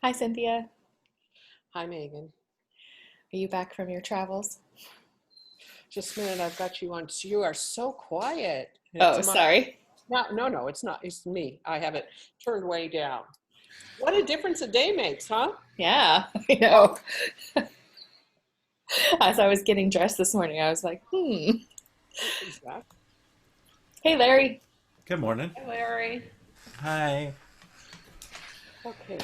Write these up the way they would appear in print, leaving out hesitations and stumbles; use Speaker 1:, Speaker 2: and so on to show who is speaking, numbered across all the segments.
Speaker 1: Hi, Cynthia.
Speaker 2: Hi, Megan.
Speaker 1: Are you back from your travels?
Speaker 2: Just a minute, I've got you on. You are so quiet. It's
Speaker 1: Oh,
Speaker 2: my,
Speaker 1: sorry.
Speaker 2: no, it's not. It's me. I have it turned way down. What a difference a day makes, huh?
Speaker 1: Yeah, I know. As I was getting dressed this morning, I was like, hmm.
Speaker 2: Exactly.
Speaker 1: Hey, Larry.
Speaker 3: Good morning.
Speaker 2: Hi, Larry.
Speaker 3: Hi.
Speaker 2: Okay.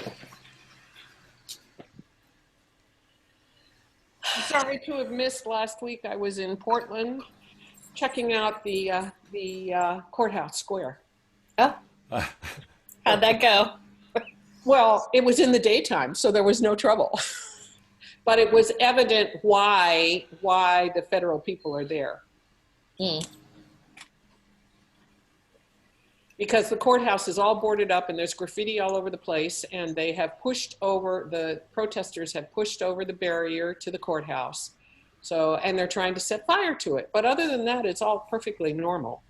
Speaker 2: Sorry to have missed last week. I was in Portland checking out the courthouse square.
Speaker 1: Oh,
Speaker 3: Uh,
Speaker 1: how'd that go?
Speaker 2: Well, it was in the daytime, so there was no trouble. But it was evident why the federal people are there.
Speaker 1: Hmm.
Speaker 2: Because the courthouse is all boarded up and there's graffiti all over the place, and the protesters have pushed over the barrier to the courthouse. So, and they're trying to set fire to it. But other than that, it's all perfectly normal.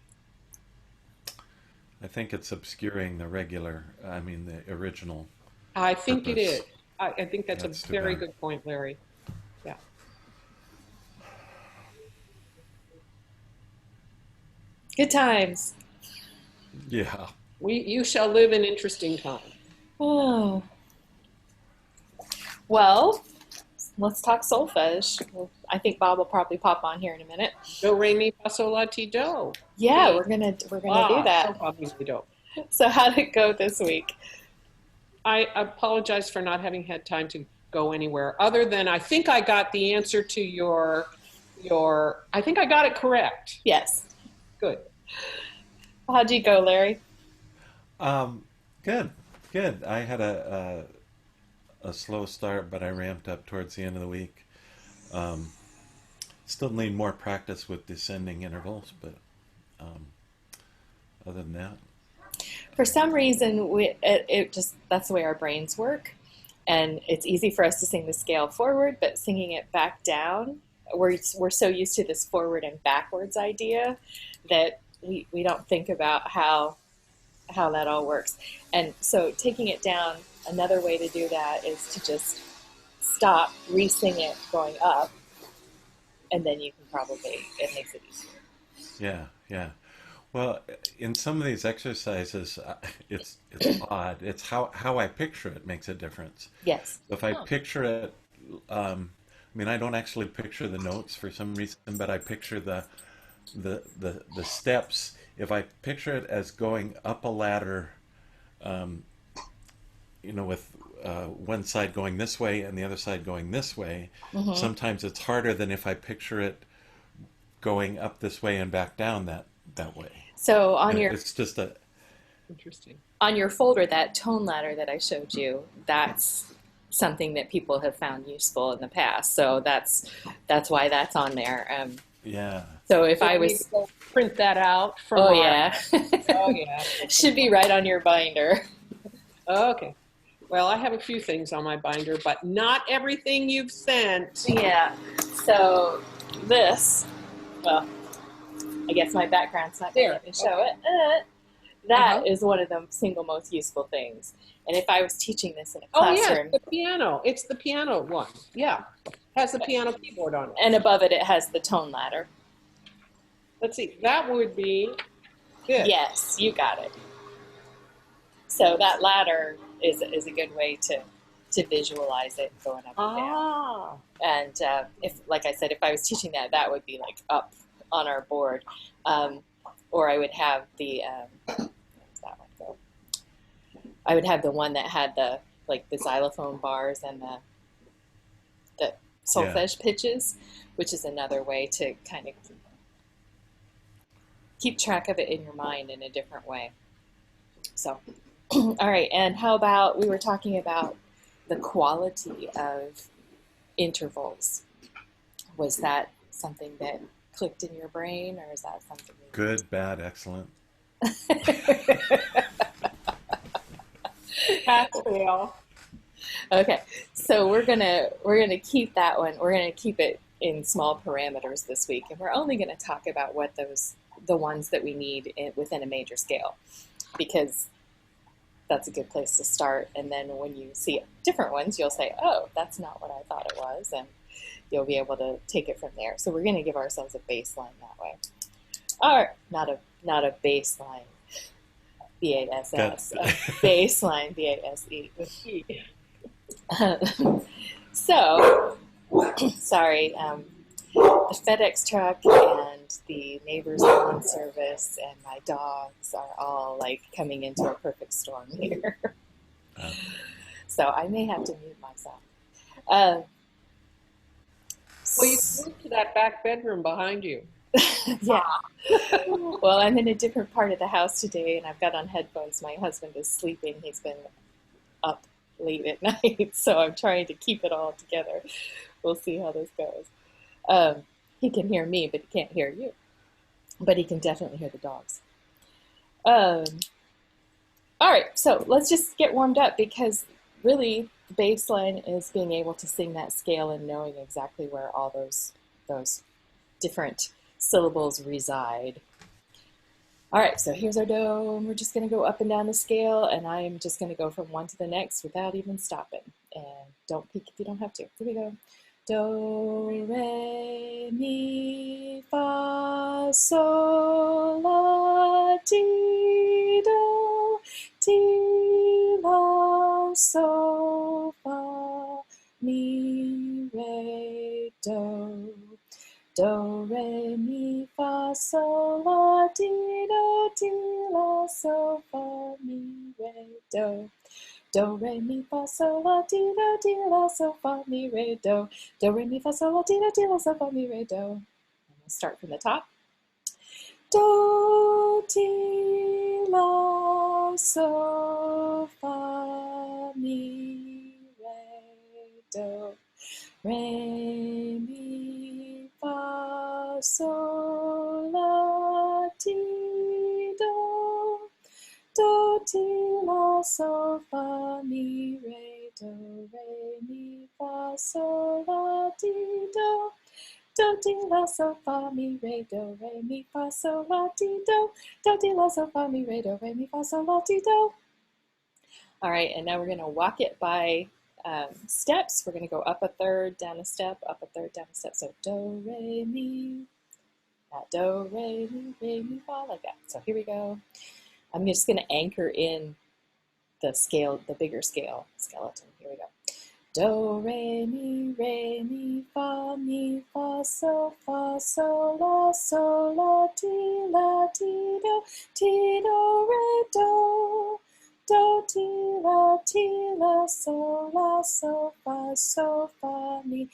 Speaker 3: I think it's obscuring the original
Speaker 2: I think it is.
Speaker 3: purpose.
Speaker 2: I think that's a
Speaker 3: That's too
Speaker 2: very
Speaker 3: bad.
Speaker 2: good point, Larry. Yeah.
Speaker 1: Good times.
Speaker 3: Yeah.
Speaker 2: You shall live in interesting times.
Speaker 1: Oh, well, let's talk solfege. Well, I think Bob will probably pop on here in a minute.
Speaker 2: Do, re, mi, fa, sol, la, ti, do.
Speaker 1: Yeah,
Speaker 2: Si,
Speaker 1: we're gonna do
Speaker 2: la, so,
Speaker 1: that.
Speaker 2: fa, mi, re, do.
Speaker 1: So how did it go this week?
Speaker 2: I apologize for not having had time to go anywhere other than I think I got the answer to I think I got it correct.
Speaker 1: Yes.
Speaker 2: Good.
Speaker 1: How'd you go, Larry?
Speaker 3: Um, Good. Good. I had a slow start, but I ramped up towards the end of the week. Um, Still need more practice with descending intervals, but um, other than that,
Speaker 1: For some reason, it just that's the way our brains work, and it's easy for us to sing the scale forward, but singing it back down, we're so used to this forward and backwards idea that we don't think about how that all works. And so taking it down, another way to do that is to just stop, re-sing it going up, and then you can probably it makes it easier.
Speaker 3: yeah, yeah. Well, in some of these exercises, it's odd. It's how I picture it makes a difference.
Speaker 1: Yes.
Speaker 3: If I picture it, I don't actually picture the notes for some reason, but I picture the steps. If I picture it as going up a ladder, um, with one side going this way and the other side going this way,
Speaker 1: Hmm.
Speaker 3: sometimes it's harder than if I picture it going up this way and back down that way.
Speaker 1: So on your
Speaker 3: It's just a
Speaker 2: Interesting.
Speaker 1: on your folder, that tone ladder that I showed you, that's something that people have found useful in the past. So that's why that's on there.
Speaker 3: yeah.
Speaker 1: So if
Speaker 2: So
Speaker 1: I
Speaker 2: we need to
Speaker 1: was,
Speaker 2: go print that out from
Speaker 1: oh
Speaker 2: our,
Speaker 1: yeah,
Speaker 2: oh yeah.
Speaker 1: should be right on your binder.
Speaker 2: Okay. Well, I have a few things on my binder, but not everything you've sent.
Speaker 1: Yeah. So this, well, I guess my background's not going to
Speaker 2: There.
Speaker 1: let me show
Speaker 2: Okay.
Speaker 1: it. That
Speaker 2: Uh-huh.
Speaker 1: is one of the single most useful things. And if I was teaching this in a
Speaker 2: Oh, yes,
Speaker 1: classroom,
Speaker 2: the piano. It's the piano one. Yeah. Has the piano keyboard on it.
Speaker 1: and above it, it has the tone ladder.
Speaker 2: Let's see. That would be this.
Speaker 1: Yes, you got it. So that ladder is a good way to visualize it going up and down.
Speaker 2: Ah.
Speaker 1: And if, like I said, if I was teaching that, that would be like up on our board, um, or I would have where's that one go? I would have the one that had the like the xylophone bars and the
Speaker 3: Yeah.
Speaker 1: solfege pitches, which is another way to kind of keep track of it in your mind in a different way. So, all right. And how about we were talking about the quality of intervals? Was that something that clicked in your brain, or is that something
Speaker 3: Good, bad, excellent.
Speaker 2: Pass fail.
Speaker 1: Okay, so we're gonna keep that one. We're gonna keep it in small parameters this week, and we're only gonna talk about what the ones that we need within a major scale, because that's a good place to start. And then when you see different ones, you'll say, oh, that's not what I thought it was. And you'll be able to take it from there. So we're going to give ourselves a baseline that way. Or not a baseline,
Speaker 3: Got
Speaker 1: B-A-S-S, a baseline, B-A-S-E. So, sorry, the FedEx truck and the neighbor's lawn service and my dogs are all like coming into a perfect storm here. So I may have to mute myself.
Speaker 2: Well, you can move to that back bedroom behind you.
Speaker 1: Yeah. Well, I'm in a different part of the house today, and I've got on headphones. My husband is sleeping. He's been up late at night, so I'm trying to keep it all together. We'll see how this goes. He can hear me, but he can't hear you. But he can definitely hear the dogs. All right, so let's just get warmed up, because really the baseline is being able to sing that scale and knowing exactly where all those different syllables reside. All right, so here's our do, and we're just going to go up and down the scale, and I'm just going to go from one to the next without even stopping. And don't peek if you don't have to. Here we go. Do, re, mi, fa, sol, la, ti, do, ti, la, sol, fa, mi, re, do. Do, re, mi, fa, sol, la, ti, do, ti, la, sol, fa, mi, re, do. Do, re, mi, fa, sol, la, ti, do, ti, la, sol, fa, mi, re, do. Do, re, mi, fa, sol, la, ti, do, ti, la, sol, fa, mi, re, do. And we'll start from the top. Do, ti, la, sol, fa, mi, re, do. Re, mi, fa, sol, la, ti, do. Do, ti, la, sol, fa, mi, re, do. Re, mi, fa, sol, la, ti, do. Do, ti, la, sol, fa, mi, re, do. Re, mi, fa, sol, la, ti, do. Do, ti, la, sol, fa, mi, re, do. Re, mi, fa, sol, la, ti, do. All right, and now we're going to walk it by steps. We're going to go up a third, down a step, up a third, down a step. So do, re, mi, do, re, mi, fa, like that. So here we go. I'm just going to anchor in the scale, the bigger scale skeleton. Here we go. Do, re, mi, fa, sol, la, ti, do, re, do. Do, ti, la, sol, fa, mi,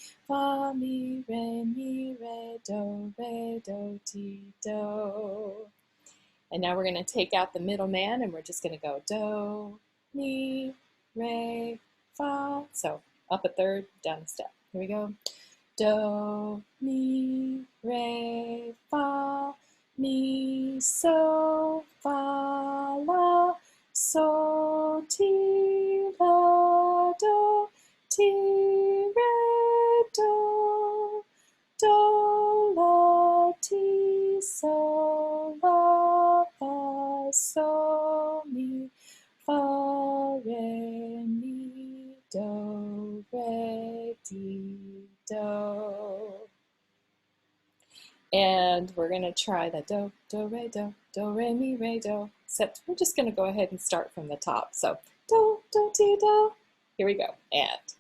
Speaker 1: re, do, ti, do. And now we're going to take out the middle man, and we're just going to go do, mi, re, fa. So up a third, down a step. Here we go. Do, mi, re, fa, mi, so, fa, la, so, ti, la, do, ti, re, do. Do, la, ti, sol, la, fa, sol, mi, fa, re, mi, do, re, ti, do. And we're going to try the do, re, mi, re, do. Except we're just going to go ahead and start from the top. So do, ti, do. Here we go. And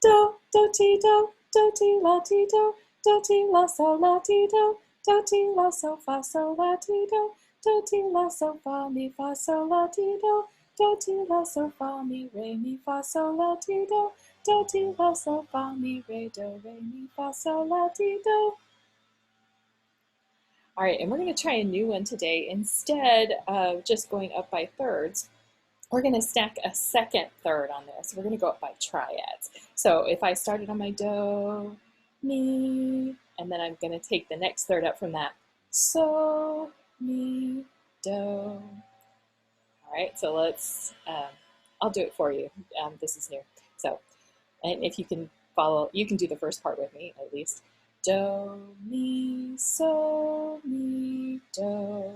Speaker 1: do, ti, do, ti, la, ti, do. Do, ti, la, sol, la, ti, do. Do, ti, la, sol, fa, sol, la, ti, do. Do, ti, la, sol, fa, mi, fa, sol, la, ti, do. Do, ti, la, sol, fa, mi, re, mi, fa, sol, la, ti, do. Do, ti, la, sol, fa, mi, re, do, re, mi, fa, sol, la, ti, do. All right, and we're going to try a new one today. Instead of just going up by thirds, we're going to stack a second third on this. We're going to go up by triads. So if I started on my do, mi, and then I'm going to take the next third up from that. So, mi, do. All right, so let's, I'll do it for you. This is new. So, and if you can follow, you can do the first part with me at least. Do, mi, so, mi, do.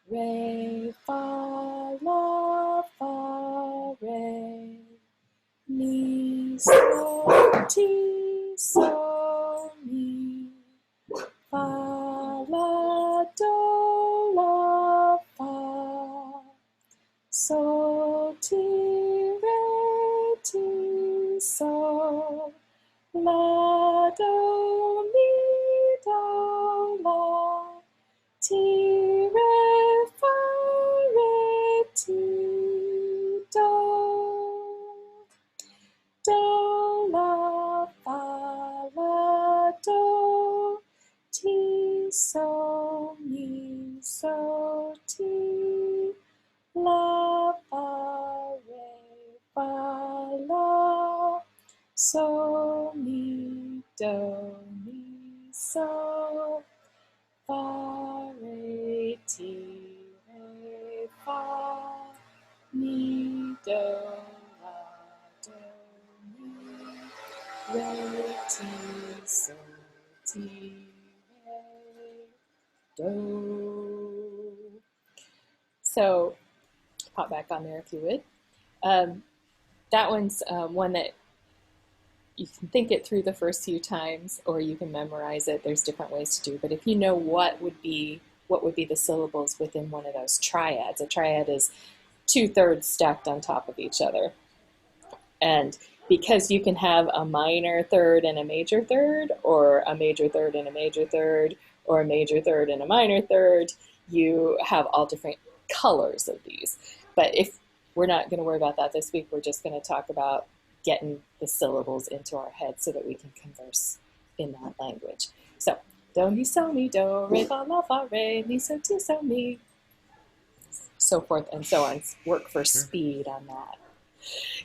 Speaker 1: Re, fa, la, fa, ti, so, mi, fa, la, do, la, fa, so, ti, re, ti, so, la, do, mi, do, la, ti, re, fa, re, ti, do. Do, la, fa, la, do, ti, so, mi, so, ti, la, fa, re, fa, la, so, mi, do, mi, so, fa, re, ti, re, fa, mi, do, la, do, mi, re, ti, so, ti, re, do. So pop back on there if you would. That one's one that you can think it through the first few times, or you can memorize it. There's different ways to do, but if you know what would be the syllables within one of those triads. A triad is 2/3 stacked on top of each other. And because you can have a minor third and a major third, or a major third and a major third, or a major third and a minor third, you have all different colors of these. But if we're not going to worry about that this week, we're just going to talk about getting the syllables into our head so that we can converse in that language. So, do, mi, so, mi, do, re, fa, la, fa, re, mi, so, ti, so, mi, so forth and so on. Work for speed on that.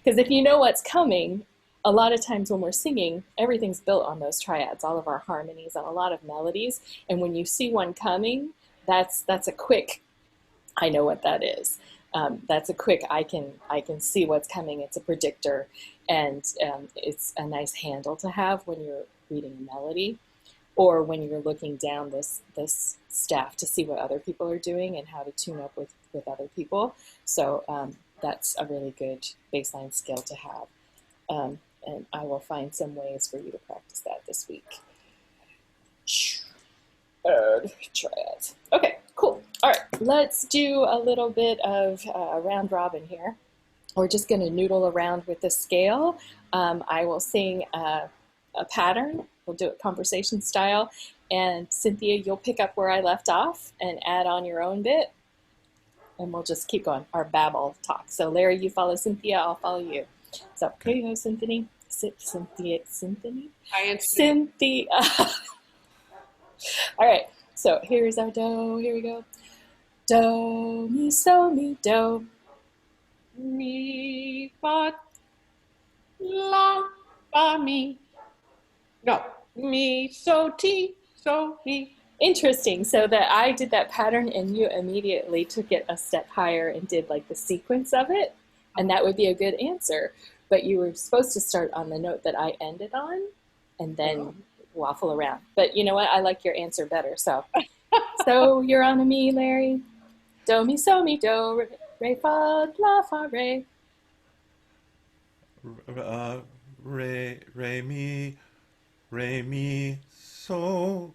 Speaker 1: Because if you know what's coming, a lot of times when we're singing, everything's built on those triads, all of our harmonies and a lot of melodies. And when you see one coming, that's a quick, I know what that is. That's a quick, I can see what's coming. It's a predictor, and it's a nice handle to have when you're reading a melody, or when you're looking down this staff to see what other people are doing and how to tune up with other people. So that's a really good baseline skill to have. And I will find some ways for you to practice that this week. Triads. Okay, cool. All right, let's do a little bit of round robin here. We're just going to noodle around with the scale. I will sing a pattern. We'll do it conversation style. And Cynthia, you'll pick up where I left off and add on your own bit. And we'll just keep going, our babble talk. So Larry, you follow Cynthia, I'll follow you. So here you go, Cynthia. Cynthia. All right, so here's our do. Here we go. Do, mi, so, mi, do.
Speaker 2: Mi, fa, la, fa, mi. No, mi, so, ti, so, mi.
Speaker 1: Interesting. So that I did that pattern and you immediately took it a step higher and did like the sequence of it. And that would be a good answer. But you were supposed to start on the note that I ended on and then waffle around. But you know what? I like your answer better. So you're on a me, Larry. Do, mi, so, mi, do, re, fa, la, fa, re.
Speaker 3: Re, mi, so,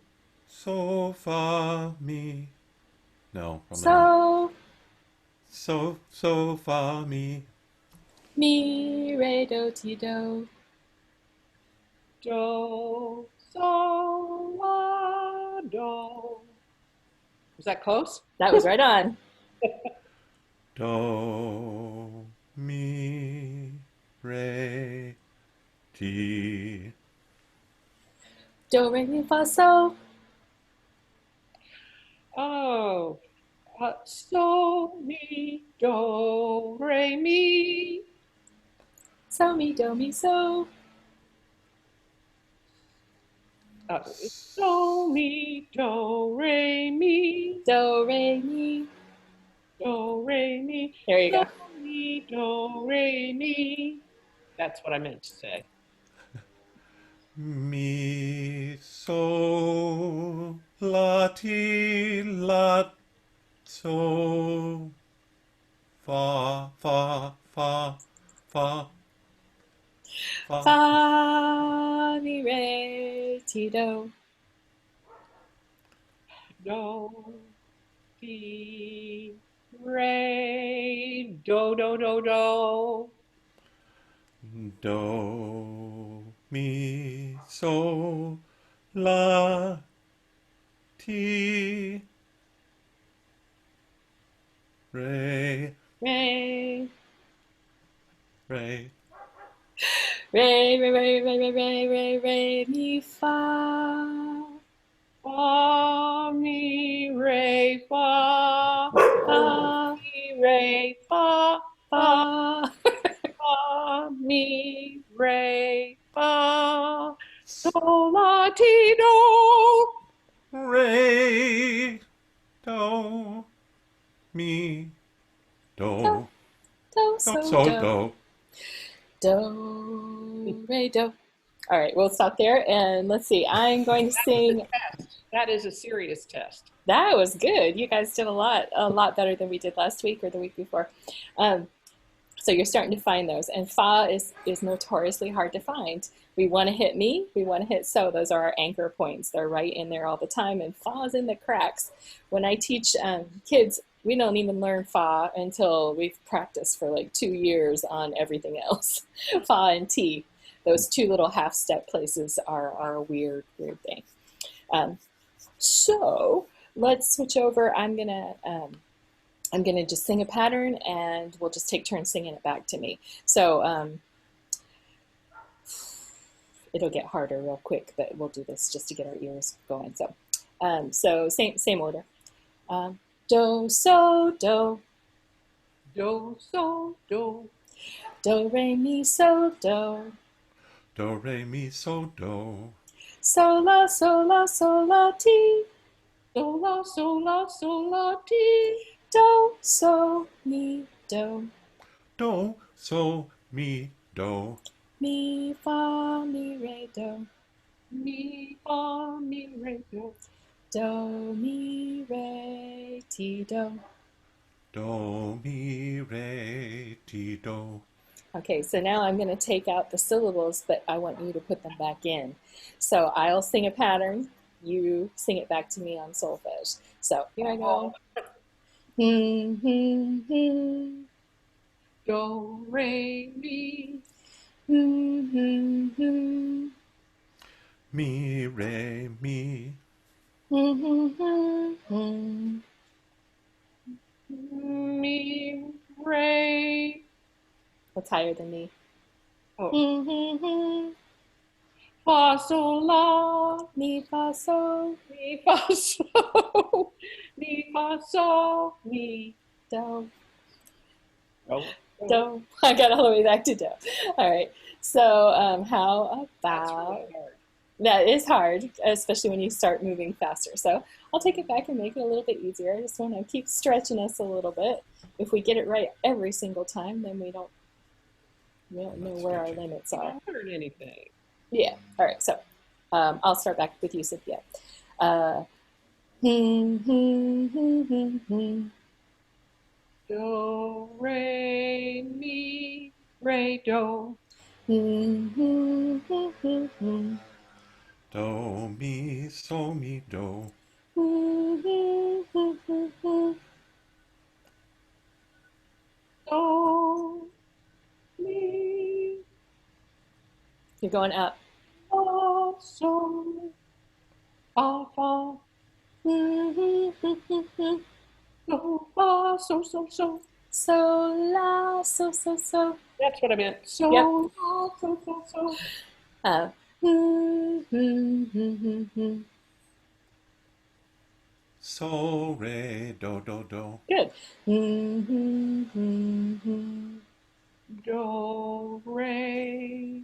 Speaker 3: fa, mi. No,
Speaker 1: So,
Speaker 3: fa, mi.
Speaker 1: mi, re, do, ti, do.
Speaker 2: Do, so, la, do. Was that close?
Speaker 1: That was right on.
Speaker 3: Do, mi, re, ti.
Speaker 1: Do, re, mi, fa, so.
Speaker 2: Oh, so, mi, do, re, mi.
Speaker 1: So, mi, do, mi, so.
Speaker 2: So, mi, do, re, mi.
Speaker 1: Do, re, mi.
Speaker 2: Do, re, mi.
Speaker 1: There you go.
Speaker 2: Do, mi, do, re, mi. That's what I meant to say.
Speaker 3: Mi, so, la, ti, la, so, fa, fa, fa, fa. fa,
Speaker 1: Fa, mi, re, ti, do.
Speaker 2: Do, ti, re, do, do, do, do.
Speaker 3: do, mi, so, la, ti, re,
Speaker 1: Re,
Speaker 3: re,
Speaker 1: re, re, re, re, re, re, re, re, mi, fa.
Speaker 2: Fa, mi, re, fa. Fa,
Speaker 1: Fa,
Speaker 2: mi, re, fa. Fa,
Speaker 1: fa.
Speaker 2: fa, mi, re, fa. Sol, la, ti, do.
Speaker 3: re, do, mi,
Speaker 1: Do,
Speaker 3: do,
Speaker 1: do,
Speaker 3: do,
Speaker 1: so,
Speaker 3: so,
Speaker 1: do.
Speaker 3: do.
Speaker 1: Do, re, do. All right, we'll stop there and let's see. I'm going to sing.
Speaker 2: That is a serious test.
Speaker 1: That was good. You guys did a lot better than we did last week or the week before. Um, so you're starting to find those. And fa is notoriously hard to find. We want to hit me, we want to hit so. Those are our anchor points. They're right in there all the time. And fa is in the cracks. When I teach kids, we don't even learn fa until we've practiced for like 2 years on everything else. Fa and ti, those two little half step places are a weird, weird thing. Um, so let's switch over. I'm gonna just sing a pattern, and we'll just take turns singing it back to me. So it'll get harder real quick, but we'll do this just to get our ears going. So same order. Do so do,
Speaker 2: Do, so, do.
Speaker 1: do re mi so do,
Speaker 3: Do, re, mi, so, do.
Speaker 1: so la ti,
Speaker 2: Do, la, so, la, so, la, ti.
Speaker 1: do so mi do,
Speaker 3: Do, so, mi, do.
Speaker 1: mi fa mi re do,
Speaker 2: Mi, fa, mi, re, do.
Speaker 1: do mi re ti do.
Speaker 3: Do, mi, re, ti, do.
Speaker 1: Okay, so now I'm going to take out the syllables, but I want you to put them back in. So I'll sing a pattern, you sing it back to me on solfege. So here I go. Hmm, hmm, hmm.
Speaker 2: Do, re, mi.
Speaker 1: Hmm, hmm, hmm.
Speaker 3: Mi, re, mi.
Speaker 1: Hmm, hmm, hmm, hmm.
Speaker 2: Mi, re.
Speaker 1: What's higher than me?
Speaker 2: Oh,
Speaker 1: Hmm, hmm, hmm.
Speaker 2: fa, so, la.
Speaker 1: Mi, fa, so,
Speaker 2: Mi, fa, so. Mi, fa, so. Mi,
Speaker 1: do,
Speaker 2: do, do.
Speaker 1: do. I got all the way back to do. All right, so how
Speaker 2: That's
Speaker 1: about
Speaker 2: really hard.
Speaker 1: that is hard, especially when you start moving faster. So I'll take it back and make it a little bit easier. I just want to keep stretching us a little bit. If we get it right every single time, then we don't know
Speaker 3: Not
Speaker 1: where our
Speaker 3: stretching.
Speaker 1: limits
Speaker 2: You
Speaker 1: are.
Speaker 2: don't learn anything.
Speaker 1: Yeah. All right. So I'll start back with you, Cynthia. Uh, hmm, hmm, hmm, hmm, hmm.
Speaker 2: Do, re, mi, re, do.
Speaker 1: Hmm, hmm, hmm, hmm, hmm.
Speaker 3: Do, mi, so, mi, do.
Speaker 1: Hmm, hmm, hmm, hmm, hmm.
Speaker 2: Do, mi,
Speaker 1: You're going up.
Speaker 2: fa, so, fa, fa.
Speaker 1: Hmm, hmm, hmm, hmm, hmm.
Speaker 2: Do, fa, so, so, so.
Speaker 1: So la, so.
Speaker 2: That's what I meant.
Speaker 1: Yep.
Speaker 2: So, la, so, so, so.
Speaker 1: Uh, hmm, hmm, hmm, hmm, hmm.
Speaker 3: So, re, do, do, do.
Speaker 1: Good. Hmm, hmm, hmm, hmm.
Speaker 2: Do, re,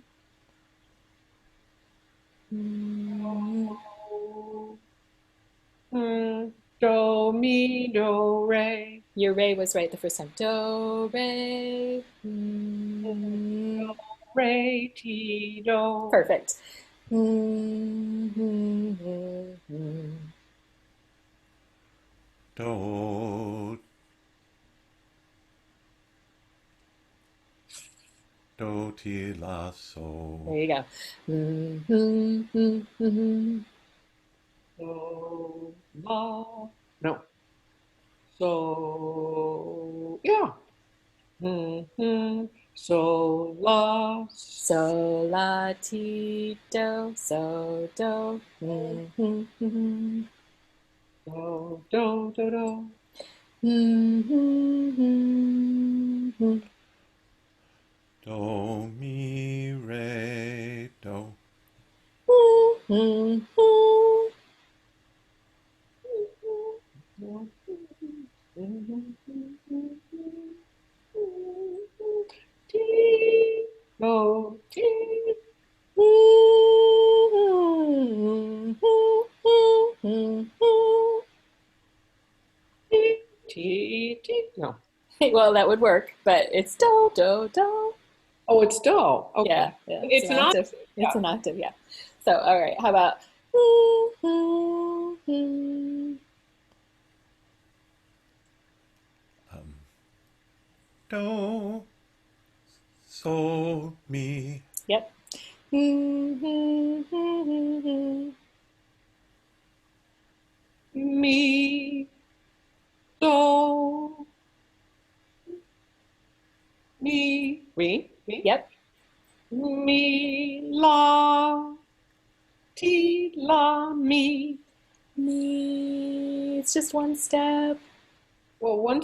Speaker 1: Hmm.
Speaker 2: do, do, mi, do, re.
Speaker 1: Your re was right the first time. Do, re.
Speaker 2: Do, re, ti, do.
Speaker 1: Perfect. Hmm, hmm, hmm, hmm.
Speaker 3: Do, do, ti, la, so.
Speaker 1: There you go. Mm-hmm, mm-hmm.
Speaker 2: So, la. No. So, yeah. Mm-hmm. So, la.
Speaker 1: So, la, ti, do, so, do. Mm-hmm, mm-hmm.
Speaker 2: Do, do, do, do.
Speaker 1: Mm-hmm, mm-hmm.
Speaker 3: Do, mi, re, do.
Speaker 1: Mm-hmm.
Speaker 2: Ti, do, ti. T, T. No.
Speaker 1: Well, that would work, but it's do, do, do.
Speaker 2: Oh, it's do.
Speaker 1: Yeah,
Speaker 2: Okay.
Speaker 1: yeah, it's
Speaker 2: It's
Speaker 1: an
Speaker 2: an
Speaker 1: octave.
Speaker 2: octave.
Speaker 1: It's
Speaker 2: Yeah.
Speaker 1: an octave, yeah. So, all right, how about
Speaker 3: Um, do, so, mi.
Speaker 1: yep.
Speaker 2: Mi, do, mi,
Speaker 1: Yep.
Speaker 2: mi, la, ti, la, mi.
Speaker 1: Me. It's just one step.
Speaker 2: Well, one,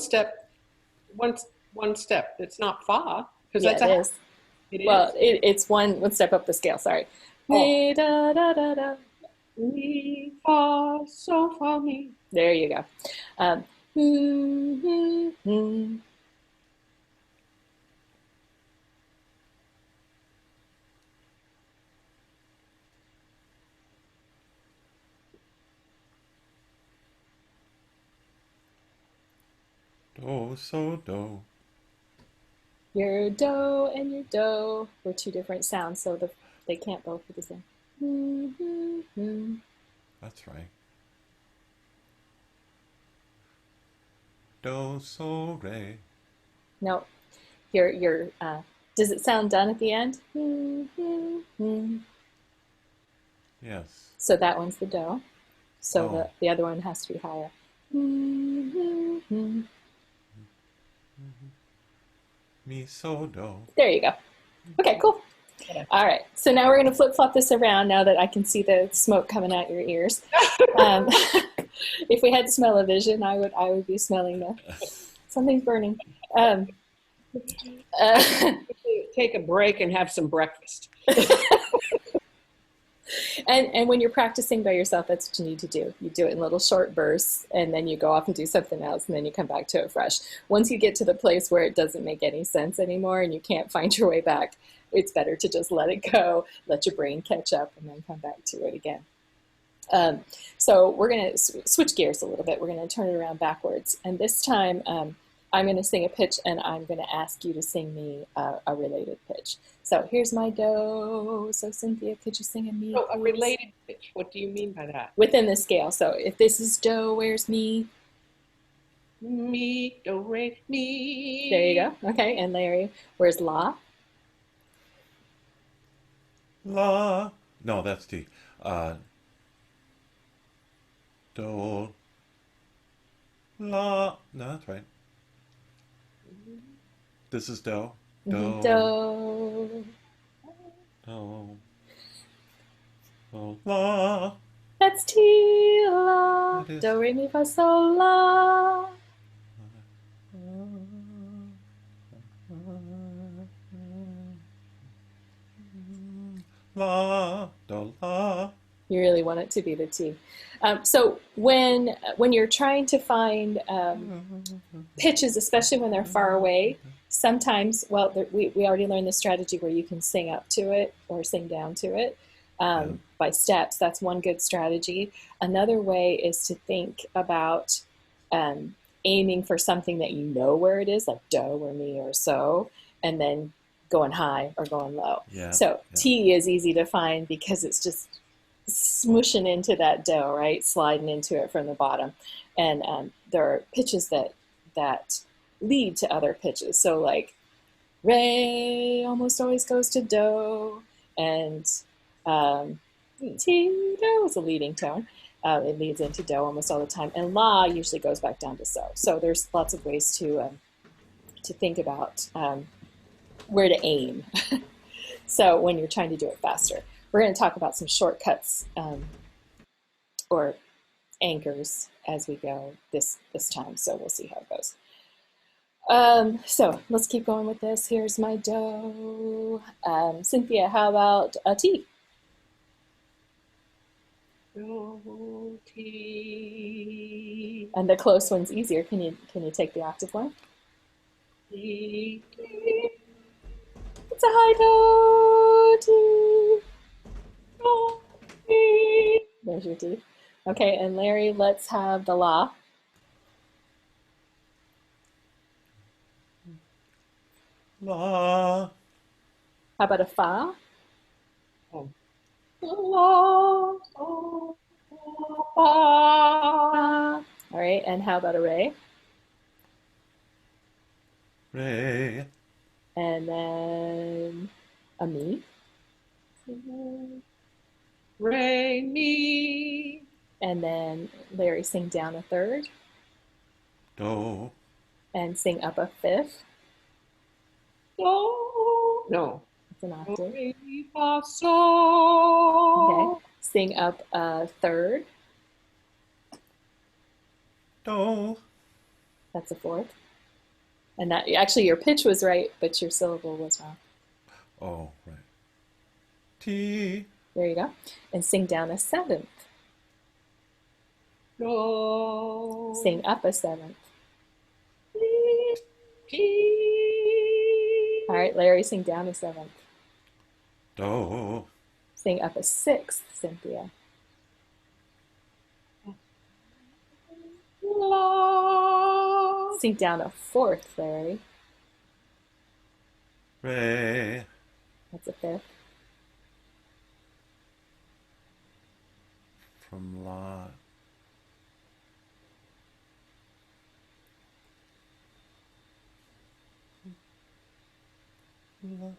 Speaker 2: one step. It's not fa, because
Speaker 1: Yeah,
Speaker 2: that's
Speaker 1: it
Speaker 2: a half.
Speaker 1: is.
Speaker 2: It
Speaker 1: Well,
Speaker 2: is?
Speaker 1: it's one step up the scale. Sorry.
Speaker 2: Oh,
Speaker 1: Me, da, da, da, da.
Speaker 2: mi, fa, so, fa, mi.
Speaker 1: There you go. Um, mm, mm, mm.
Speaker 3: Do, so, do.
Speaker 1: Your do and your do were two different sounds, so they can't both be the same.
Speaker 3: That's right. Do, so, re.
Speaker 1: No, your does it sound done at the end?
Speaker 3: Yes.
Speaker 1: So that one's the do. So
Speaker 3: Oh.
Speaker 1: the other one has to be higher.
Speaker 3: Mi, so, do.
Speaker 1: There you go. Okay, cool. All right, so now we're going to flip-flop this around now that I can see the smoke coming out your ears. If we had smell-o-vision, I would be smelling something's burning.
Speaker 2: Take a break and have some breakfast.
Speaker 1: And when you're practicing by yourself, that's what you need to do. You do it in little short bursts, and then you go off and do something else, and then you come back to it fresh. Once you get to the place where it doesn't make any sense anymore and you can't find your way back, it's better to just let it go, let your brain catch up, and then come back to it again. So we're going to switch gears a little bit. We're going to turn it around backwards. And this time, I'm going to sing a pitch, and I'm going to ask you to sing me a related pitch. So here's my do. So Cynthia, could you sing a me?
Speaker 2: So a related pitch, what do you mean by that?
Speaker 1: Within the scale. So if this is do, where's me?
Speaker 2: Mi, do, re, mi.
Speaker 1: There you go. Okay, and Larry, where's la?
Speaker 3: La. No, that's T. Do. La. No, that's right. This is do. Do.
Speaker 1: Do.
Speaker 3: Do. Do. La.
Speaker 1: That's T, la.
Speaker 3: It is.
Speaker 1: Do, re, mi, fa, sol, la.
Speaker 3: La. Do. La.
Speaker 1: You really want it to be the T. So when you're trying to find pitches, especially when they're far away, sometimes, well, we already learned the strategy where you can sing up to it or sing down to it by steps. That's one good strategy. Another way is to think about aiming for something that you know where it is, like do or mi or so, and then going high or going low.
Speaker 3: Yeah.
Speaker 1: So
Speaker 3: Yeah.
Speaker 1: T is easy to find because it's just smooshing into that do, right? Sliding into it from the bottom. And there are pitches that lead to other pitches. So like Re almost always goes to do, and um, ti do is a leading tone. It leads into do almost all the time, and la usually goes back down to so. So there's lots of ways to think about where to aim. So when you're trying to do it faster, we're going to talk about some shortcuts or anchors as we go this time. So we'll see how it goes. So let's keep going with this. Here's my do. Cynthia, how about a T?
Speaker 2: Do, ti,
Speaker 1: And the close one's easier. Can you take the octave one?
Speaker 2: ti,
Speaker 1: It's a high do. T.
Speaker 2: do, ti.
Speaker 1: There's your T. Okay, and Larry, let's have the la.
Speaker 3: La.
Speaker 1: How about a fa?
Speaker 2: Oh. La, so, fa.
Speaker 1: Fa. All right, and how about a re?
Speaker 3: Re.
Speaker 1: And then a mi.
Speaker 2: Re, mi.
Speaker 1: And then Larry, sing down a third
Speaker 3: Do.
Speaker 1: and sing up a fifth.
Speaker 2: Do. No.
Speaker 1: It's an
Speaker 2: Do,
Speaker 1: octave.
Speaker 2: re, mi, fa, so.
Speaker 1: Okay. Sing up a third.
Speaker 3: Do.
Speaker 1: That's a fourth. And that actually your pitch was right, but your syllable was wrong.
Speaker 3: Oh, right. T.
Speaker 1: There you go. And sing down a seventh.
Speaker 2: Do.
Speaker 1: Sing up a seventh.
Speaker 2: Ti.
Speaker 1: All right, Larry, sing down a seventh.
Speaker 3: Do.
Speaker 1: Sing up a sixth, Cynthia.
Speaker 2: La.
Speaker 1: Sing down a fourth, Larry.
Speaker 3: Re.
Speaker 1: That's a fifth.
Speaker 3: From la. La.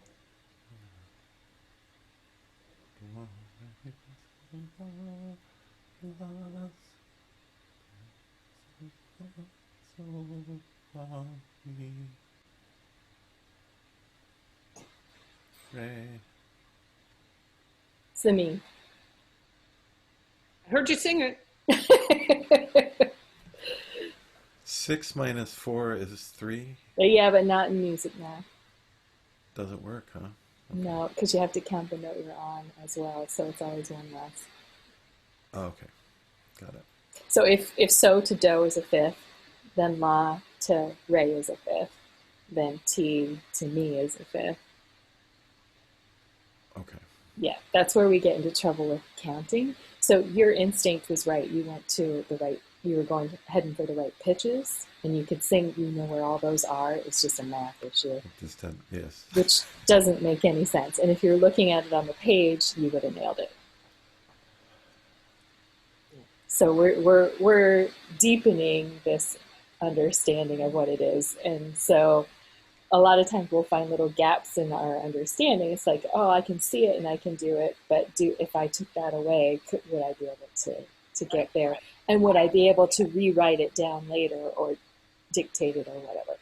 Speaker 3: La. So, la, mi. Re.
Speaker 1: It's the me.
Speaker 2: I heard you sing it.
Speaker 3: 6 minus 4 is 3.
Speaker 1: Yeah, but not in music now.
Speaker 3: Doesn't work, huh?
Speaker 1: No, because you have to count the note you're on as well, so it's always one less.
Speaker 3: Oh, okay. Got it.
Speaker 1: So if so to do is a fifth, then la to re is a fifth, then ti to mi is a fifth.
Speaker 3: Okay.
Speaker 1: Yeah, that's where we get into trouble with counting. So your instinct was right. You went to the right. You were heading for the right pitches, and you could sing. You know where all those are. It's just a math issue,
Speaker 3: Just 10, yes.
Speaker 1: which doesn't make any sense. And if you're looking at it on the page, you would have nailed it. So we're deepening this understanding of what it is, and so a lot of times we'll find little gaps in our understanding. It's like, oh, I can see it and I can do it, but if I took that away, would I be able to get there? And would I be able to rewrite it down later or dictate it or whatever?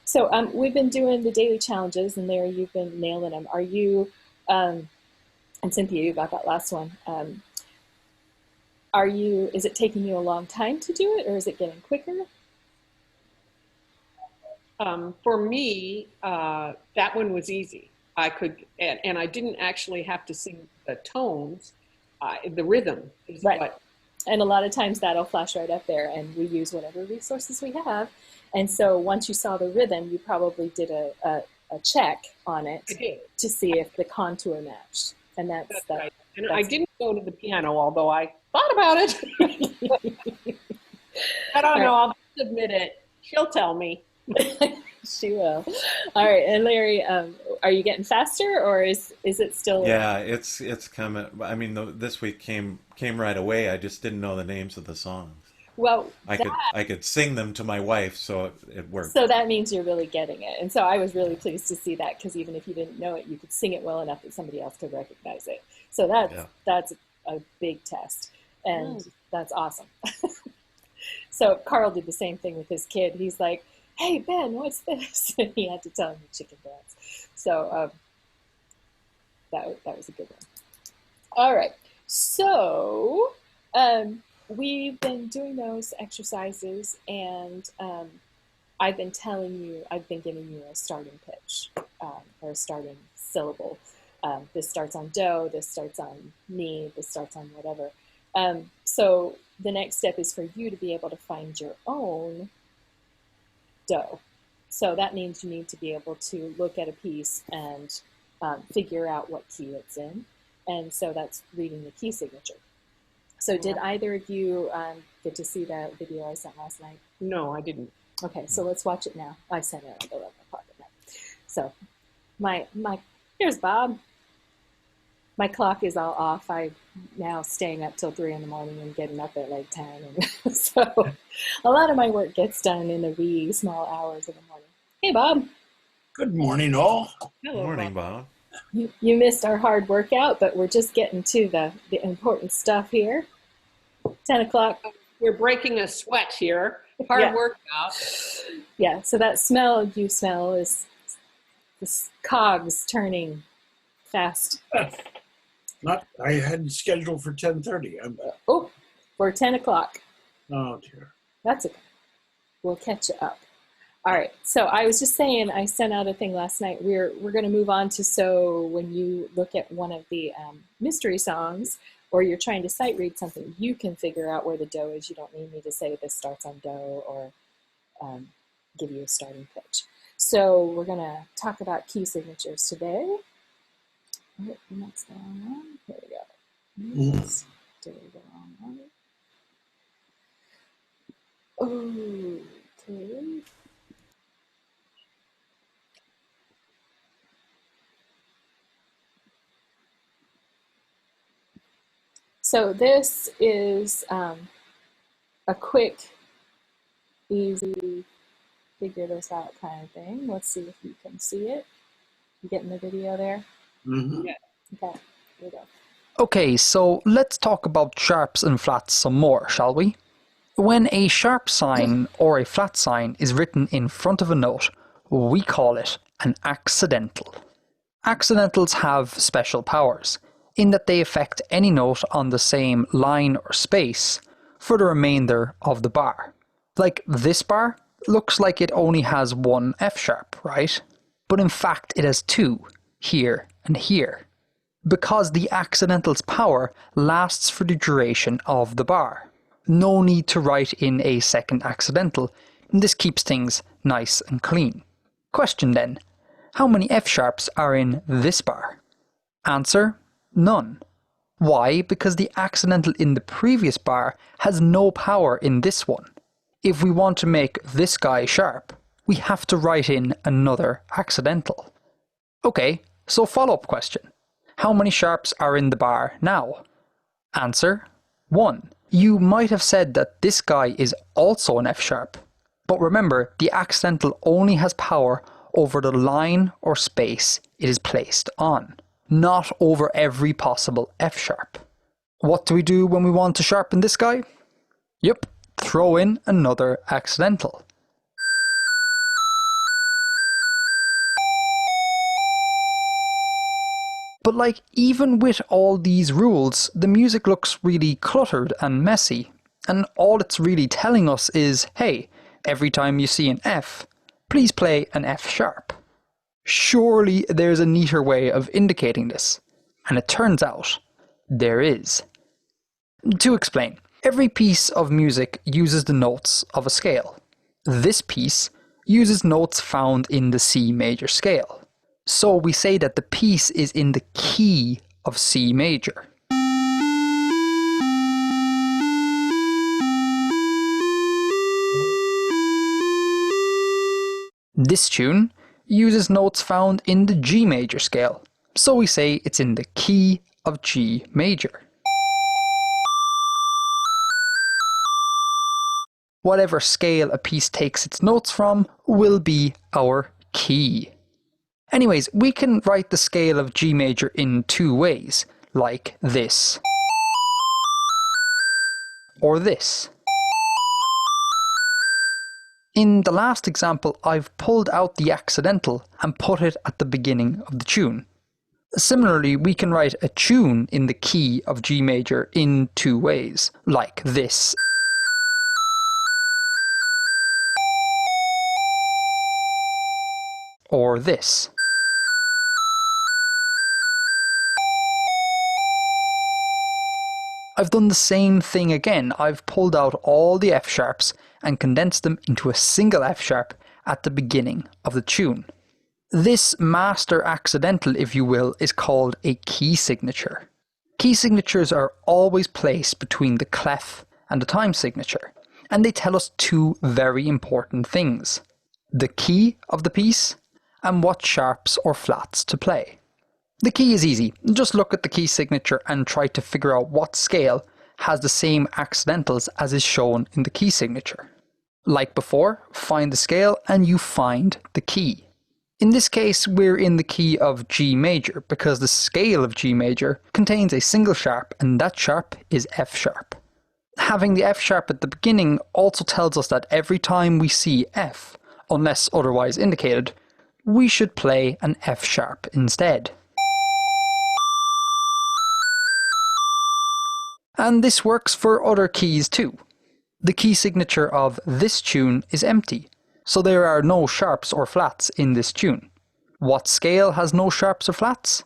Speaker 1: So we've been doing the daily challenges, and there you've been nailing them. Are you, and Cynthia, you got that last one. Is it taking you a long time to do it, or is it getting quicker?
Speaker 2: For me, that one was easy. I could, and I didn't actually have to sing the tones. The rhythm is
Speaker 1: Right.
Speaker 2: what.
Speaker 1: And a lot of times that'll flash right up there, and we use whatever resources we have. And so once you saw the rhythm, you probably did a check on it
Speaker 2: I did.
Speaker 1: to see if the contour matched. And
Speaker 2: That's
Speaker 1: that.
Speaker 2: right. And I didn't go to the piano, although I thought about it. I don't know. I'll just admit it. She'll tell me.
Speaker 1: She will. All right. And Larry, are you getting faster, or is it still?
Speaker 3: Yeah, it's coming. I mean, this week came right away. I just didn't know the names of the songs.
Speaker 1: Well,
Speaker 3: I could sing them to my wife, so it worked.
Speaker 1: so that means you're really getting it. And so I was really pleased to see that because even if you didn't know it, you could sing it well enough that somebody else could recognize it. So
Speaker 3: Yeah.
Speaker 1: that's a big test, and
Speaker 2: Mm.
Speaker 1: that's awesome. So Carl did the same thing with his kid. He's like, "Hey Ben, what's this?" And he had to tell him the chicken dance. So that was a good one. All right. So we've been doing those exercises, and I've been giving you a starting pitch or a starting syllable. This starts on do, this starts on me, this starts on whatever. So the next step is for you to be able to find your own do. So that means you need to be able to look at a piece and figure out what key it's in. And so that's reading the key signature. So did either of you get to see that video I sent last night?
Speaker 2: No, I didn't.
Speaker 1: Okay, so let's watch it now. I sent it at 11 o'clock at night. So here's Bob. My clock is all off. I'm now staying up till 3 in the morning and getting up at like 10. And so a lot of my work gets done in the wee small hours of the morning. Hey, Bob.
Speaker 4: Good morning, all.
Speaker 2: Hello,
Speaker 3: Morning,
Speaker 2: Bob.
Speaker 3: Bob.
Speaker 1: You missed our hard workout, but we're just getting to the important stuff here. 10 o'clock.
Speaker 2: We're breaking a sweat here. Hard
Speaker 1: Yeah.
Speaker 2: workout.
Speaker 1: Yeah, so that smell you smell is the cogs turning fast.
Speaker 4: I had scheduled for 10:30.
Speaker 1: Oh, we're 10 o'clock.
Speaker 4: Oh dear.
Speaker 1: That's okay. We'll catch you up. All right. So I was just saying, I sent out a thing last night. We're going to move on to, so when you look at one of the mystery songs, or you're trying to sight read something, you can figure out where the do is. You don't need me to say this starts on do or give you a starting pitch. So we're going to talk about key signatures today. Oh, that's the wrong one. Here we go. Oops. Did the wrong one. Okay. So this is a quick, easy, figure this out kind of thing. Let's see if you can see it. You getting the video there?
Speaker 4: Mm-hmm.
Speaker 2: Yeah.
Speaker 1: Okay, here we go.
Speaker 5: Okay, so let's talk about sharps and flats some more, shall we? When a sharp sign or a flat sign is written in front of a note, we call it an accidental. Accidentals have special powers, in that they affect any note on the same line or space for the remainder of the bar. Like this bar looks like it only has one F sharp, right? But in fact it has two, here and here, because the accidental's power lasts for the duration of the bar. No need to write in a second accidental, and this keeps things nice and clean. Question then, how many F sharps are in this bar? Answer, none. Why? Because the accidental in the previous bar has no power in this one. If we want to make this guy sharp, we have to write in another accidental. Okay, so follow-up question. How many sharps are in the bar now? Answer, 1. You might have said that this guy is also an F sharp. But remember, the accidental only has power over the line or space it is placed on, not over every possible F sharp. What do we do when we want to sharpen this guy? Yep, throw in another accidental. But like, even with all these rules, the music looks really cluttered and messy, and all it's really telling us is, hey, every time you see an F, please play an F sharp. Surely there's a neater way of indicating this, and it turns out there is. To explain, every piece of music uses the notes of a scale. This piece uses notes found in the C major scale. So we say that the piece is in the key of C major. This tune uses notes found in the G major scale, so we say it's in the key of G major. whatever scale a piece takes its notes from will be our key. Anyways, we can write the scale of G major in two ways, like this, or this. In the last example, I've pulled out the accidental and put it at the beginning of the tune. Similarly, we can write a tune in the key of G major in two ways, like this, or this. I've done the same thing again. I've pulled out all the F sharps and condensed them into a single F sharp at the beginning of the tune. This master accidental, if you will, is called a key signature. Key signatures are always placed between the clef and the time signature, and they tell us two very important things: the key of the piece and what sharps or flats to play. The key is easy. Just look at the key signature and try to figure out what scale has the same accidentals as is shown in the key signature. Like before, find the scale and you find the key. In this case, we're in the key of G major because the scale of G major contains a single sharp, and that sharp is F sharp. Having the F sharp at the beginning also tells us that every time we see F, unless otherwise indicated, we should play an F sharp instead. And this works for other keys too. The key signature of this tune is empty, so there are no sharps or flats in this tune. What scale has no sharps or flats?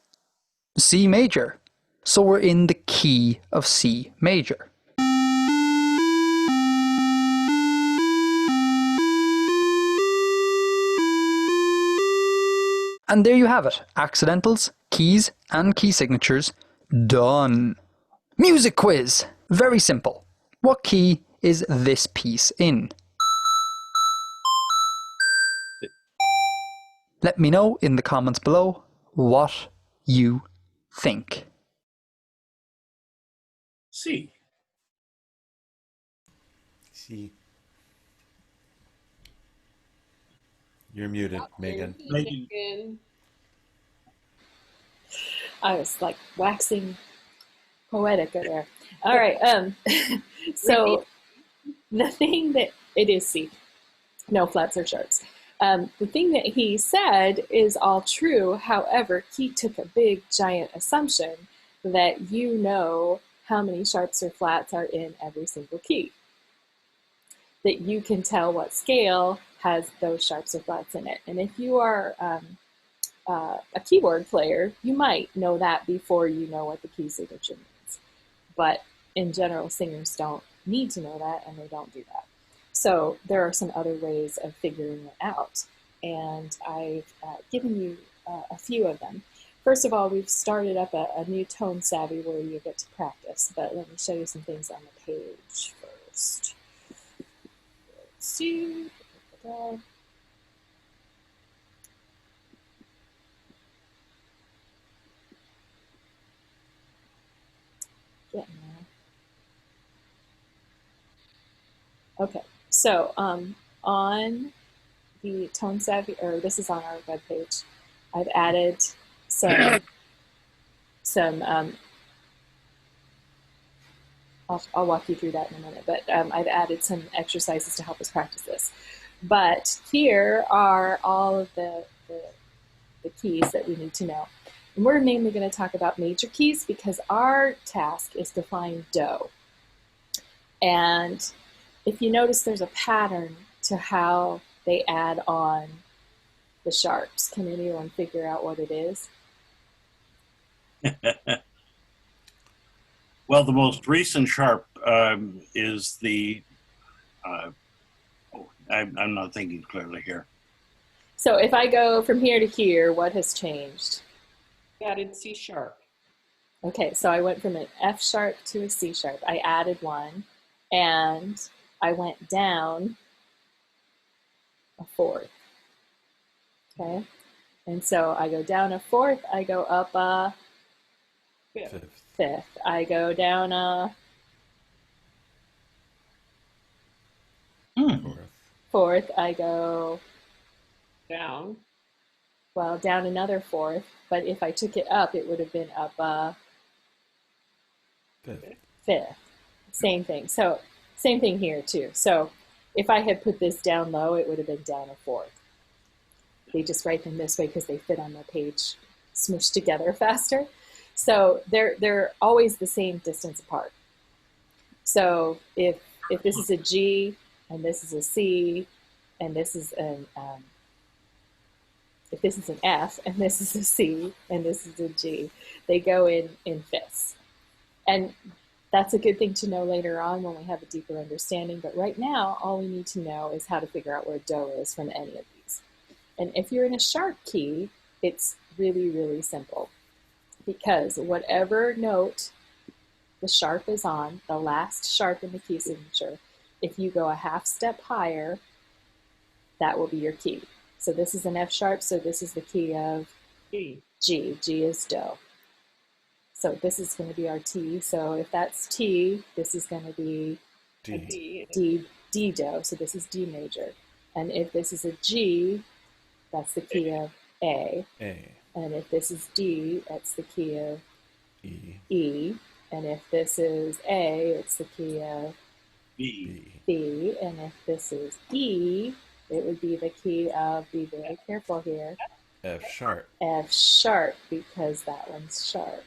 Speaker 5: C major. So we're in the key of C major. And there you have it. Accidentals, keys, and key signatures done. Music quiz! Very simple. What key is this piece in? Let me know in the comments below what you think.
Speaker 4: C.
Speaker 3: See. You're muted, Megan.
Speaker 2: Megan.
Speaker 1: I was like waxing poetic over there. All right. So the thing that it is C, no flats or sharps. The thing that he said is all true. However, he took a big giant assumption that you know how many sharps or flats are in every single key. That you can tell what scale has those sharps or flats in it. And if you are a keyboard player, you might know that before you know what the key signature means. But in general, singers don't need to know that, and they don't do that. So there are some other ways of figuring it out, and I've given you a few of them. First of all, we've started up a new Tone Savvy where you get to practice, but let me show you some things on the page first. Let's see. Getting there. Okay, so on the Tone Savvy, or this is on our webpage, I've added some I'll walk you through that in a minute, but I've added some exercises to help us practice this. But here are all of the keys that we need to know. And we're mainly going to talk about major keys because our task is to find Do. And if you notice, there's a pattern to how they add on the sharps. Can anyone figure out what it is?
Speaker 4: Well, the most recent sharp is the, I'm not thinking clearly here.
Speaker 1: So if I go from here to here, what has changed?
Speaker 2: Added C sharp.
Speaker 1: Okay, so I went from an F sharp to a C sharp. I added one, and I went down a fourth. Okay, and so I go down a fourth, I go up a fifth. I go down a fourth, I go,
Speaker 2: Down.
Speaker 1: well, down another fourth, but if I took it up, it would have been up a
Speaker 3: Fifth.
Speaker 1: fifth. Same thing. So same thing here too. So if I had put this down low, it would have been down a fourth. They just write them this way because they fit on the page smushed together faster. So they're always the same distance apart. So if this is a G and this is a C and this is an if this is an F and this is a C and this is a G, they go in fifths. And that's a good thing to know later on when we have a deeper understanding. But right now, all we need to know is how to figure out where do is from any of these. And if you're in a sharp key, it's really, really simple. Because whatever note the sharp is on, the last sharp in the key signature, if you go a half step higher, that will be your key. So this is an F sharp, so this is the key of
Speaker 2: G.
Speaker 1: G. G is do. So this is going to be our T. So if that's T, this is going to be
Speaker 3: D.
Speaker 1: D do. So this is D major. And if this is a G, that's the key of A.
Speaker 3: A.
Speaker 1: And if this is D, that's the key of
Speaker 3: E.
Speaker 1: E. And if this is A, it's the key of
Speaker 4: B.
Speaker 1: B. And if this is E, it would be the key of, be very careful here,
Speaker 3: F sharp.
Speaker 1: F sharp, because that one's sharp.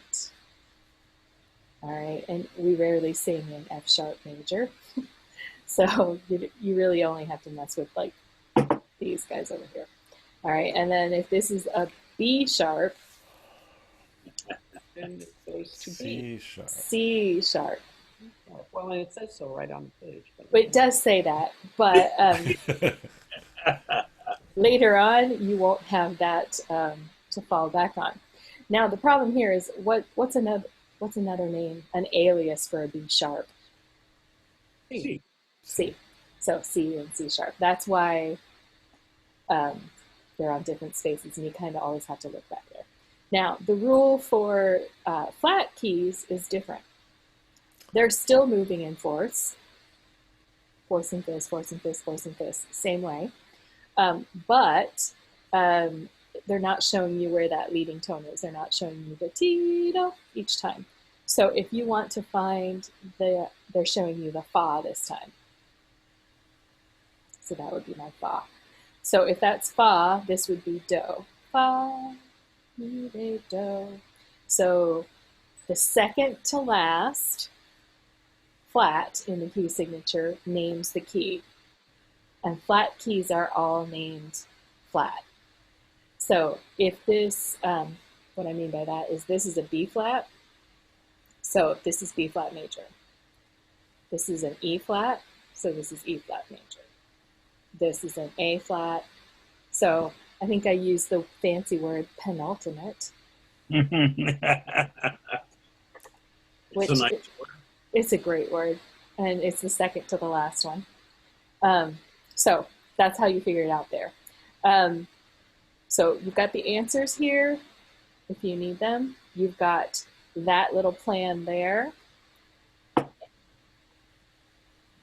Speaker 1: All right, and we rarely sing in F sharp major. So you really only have to mess with like these guys over here. All right, and then if this is a B sharp,
Speaker 2: Then it goes to
Speaker 3: C
Speaker 2: B.
Speaker 3: sharp.
Speaker 1: C sharp.
Speaker 2: Well, and it says so right on the page.
Speaker 1: But it does say that, but later on you won't have that to fall back on. Now the problem here is what's another name, an alias for a B sharp?
Speaker 2: C.
Speaker 1: C. So C and C sharp. That's why they're on different spaces, and you kind of always have to look back there. Now, the rule for flat keys is different. They're still moving in fourths. Fourths and fifths, fourths and fifths, fourths and fifths, same way. But they're not showing you where that leading tone is. They're not showing you the T-do each time. So if you want to find they're showing you the fa this time. So that would be my fa. So if that's fa, this would be do. Fa, mi, re, do. So the second to last flat in the key signature names the key. And flat keys are all named flat. So if this, what I mean by that is this is a B flat. So if this is B flat major. This is an E flat. So this is E flat major. This is an A flat. So I think I used the fancy word penultimate.
Speaker 4: It's
Speaker 1: Which
Speaker 4: a nice word.
Speaker 1: it's a great word. And it's the second to the last one. So that's how you figure it out there. So you've got the answers here if you need them. You've got that little plan there.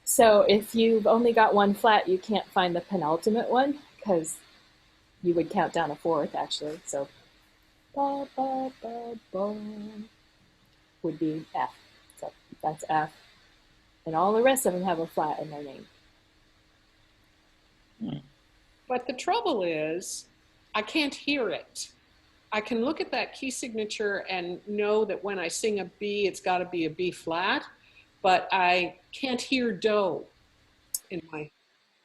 Speaker 1: So if you've only got one flat, you can't find the penultimate one because you would count down a fourth actually. So ba, ba, ba, ba, would be F. So that's F. And all the rest of them have a flat in their name.
Speaker 2: But the trouble is, I can't hear it. I can look at that key signature and know that when I sing a B, it's got to be a B flat, but I can't hear do in my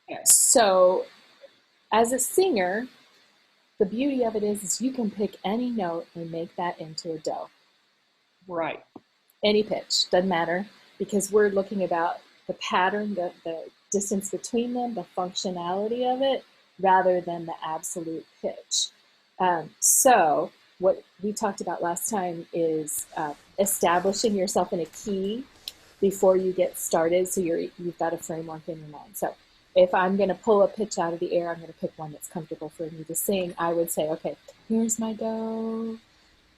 Speaker 2: head.
Speaker 1: So as a singer, the beauty of it is you can pick any note and make that into a do.
Speaker 2: Right.
Speaker 1: Any pitch, doesn't matter, because we're looking about the pattern, the distance between them, the functionality of it, rather than the absolute pitch. So what we talked about last time is establishing yourself in a key before you get started, so you've got a framework in your mind. So if I'm going to pull a pitch out of the air, I'm going to pick one that's comfortable for me to sing. I would say, okay, here's my do,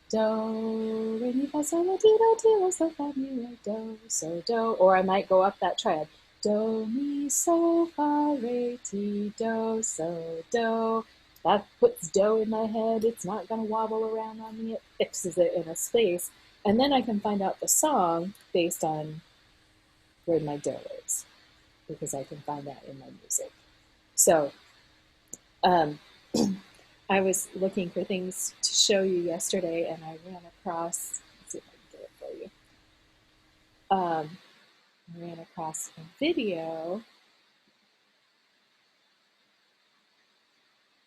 Speaker 1: do, re, mi, fa, sol, la, ti, do, ti, la, so, fa, mi, re, do, so, do. Or I might go up that triad. do, mi, so, fa, re, ti, do, so, do. That puts do in my head. It's not going to wobble around on me. It fixes it in a space. And then I can find out the song based on where my do is, because I can find that in my music. So I was looking for things to show you yesterday, and I ran across, let's see if I can get it for you. I ran across a video,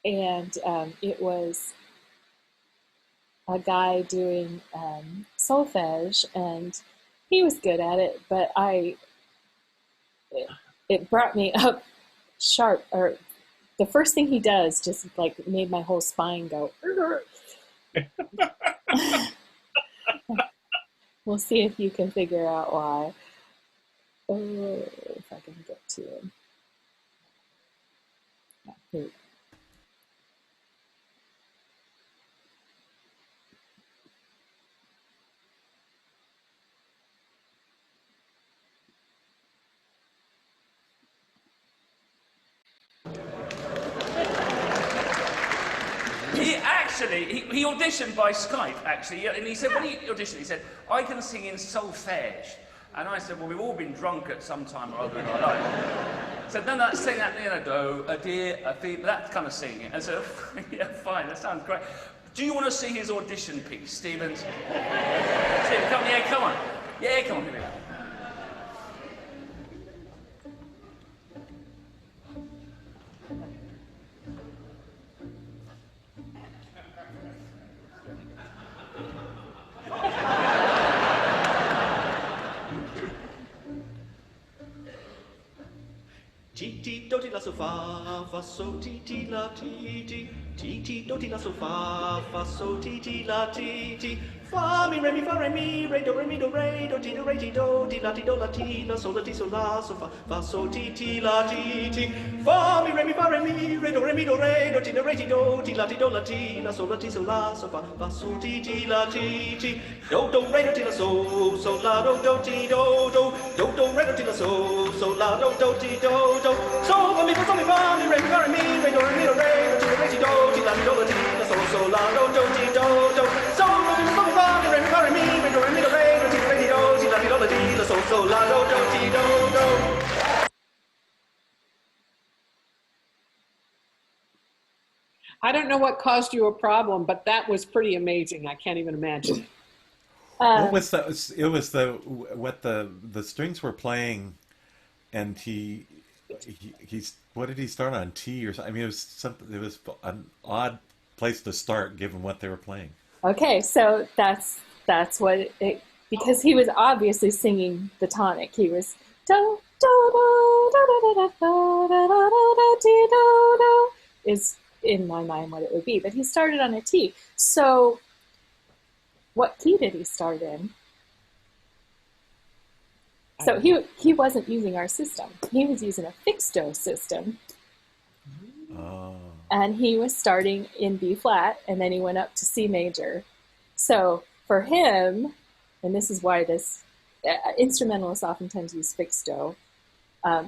Speaker 1: and it was a guy doing solfege, and he was good at it, but it brought me up sharp, or the first thing he does just like made my whole spine go. We'll see if you can figure out why. Oh, if I can get to him. Yeah, here we go.
Speaker 6: He auditioned by Skype, actually, and he said, when he auditioned, he said, I can sing in solfege. And I said, well, we've all been drunk at some time or other in our life. He said, no, sing that, do, a dear, a fee, that kind of singing. And so, yeah, fine, that sounds great. Do you want to see his audition piece, Stevens? Stephen, come on. Yeah, come on, here we go.
Speaker 7: Ti ti do ti la so fa so ti la ti do ti la so fa so ti la ti fa mi re re do ti do ti la ti la so la fa so ti la ti fa mi re do ti do ti la so la fa so ti la ti do re do ti la so la do ti do re do ti la so la do ti do so mi fa mi re do ti la so la do ti do so mi fa mi re do ti la so la do ti do.
Speaker 2: I don't know what caused you a problem, but that was pretty amazing. I can't even imagine.
Speaker 3: What was that? It was what the strings were playing, and he's what did he start on, T or something? I mean, it was something. It was an odd place to start given what they were playing.
Speaker 1: Okay, so that's what it, because he was obviously singing the tonic. He was do do do do do do do do do do do is in my mind what it would be, but he started on a T. So what key did he start in? So he wasn't using our system. He was using a fixed dose system.
Speaker 3: Oh.
Speaker 1: And he was starting in B flat, and then he went up to C major. So for him, and this is why this instrumentalists oftentimes use fixed do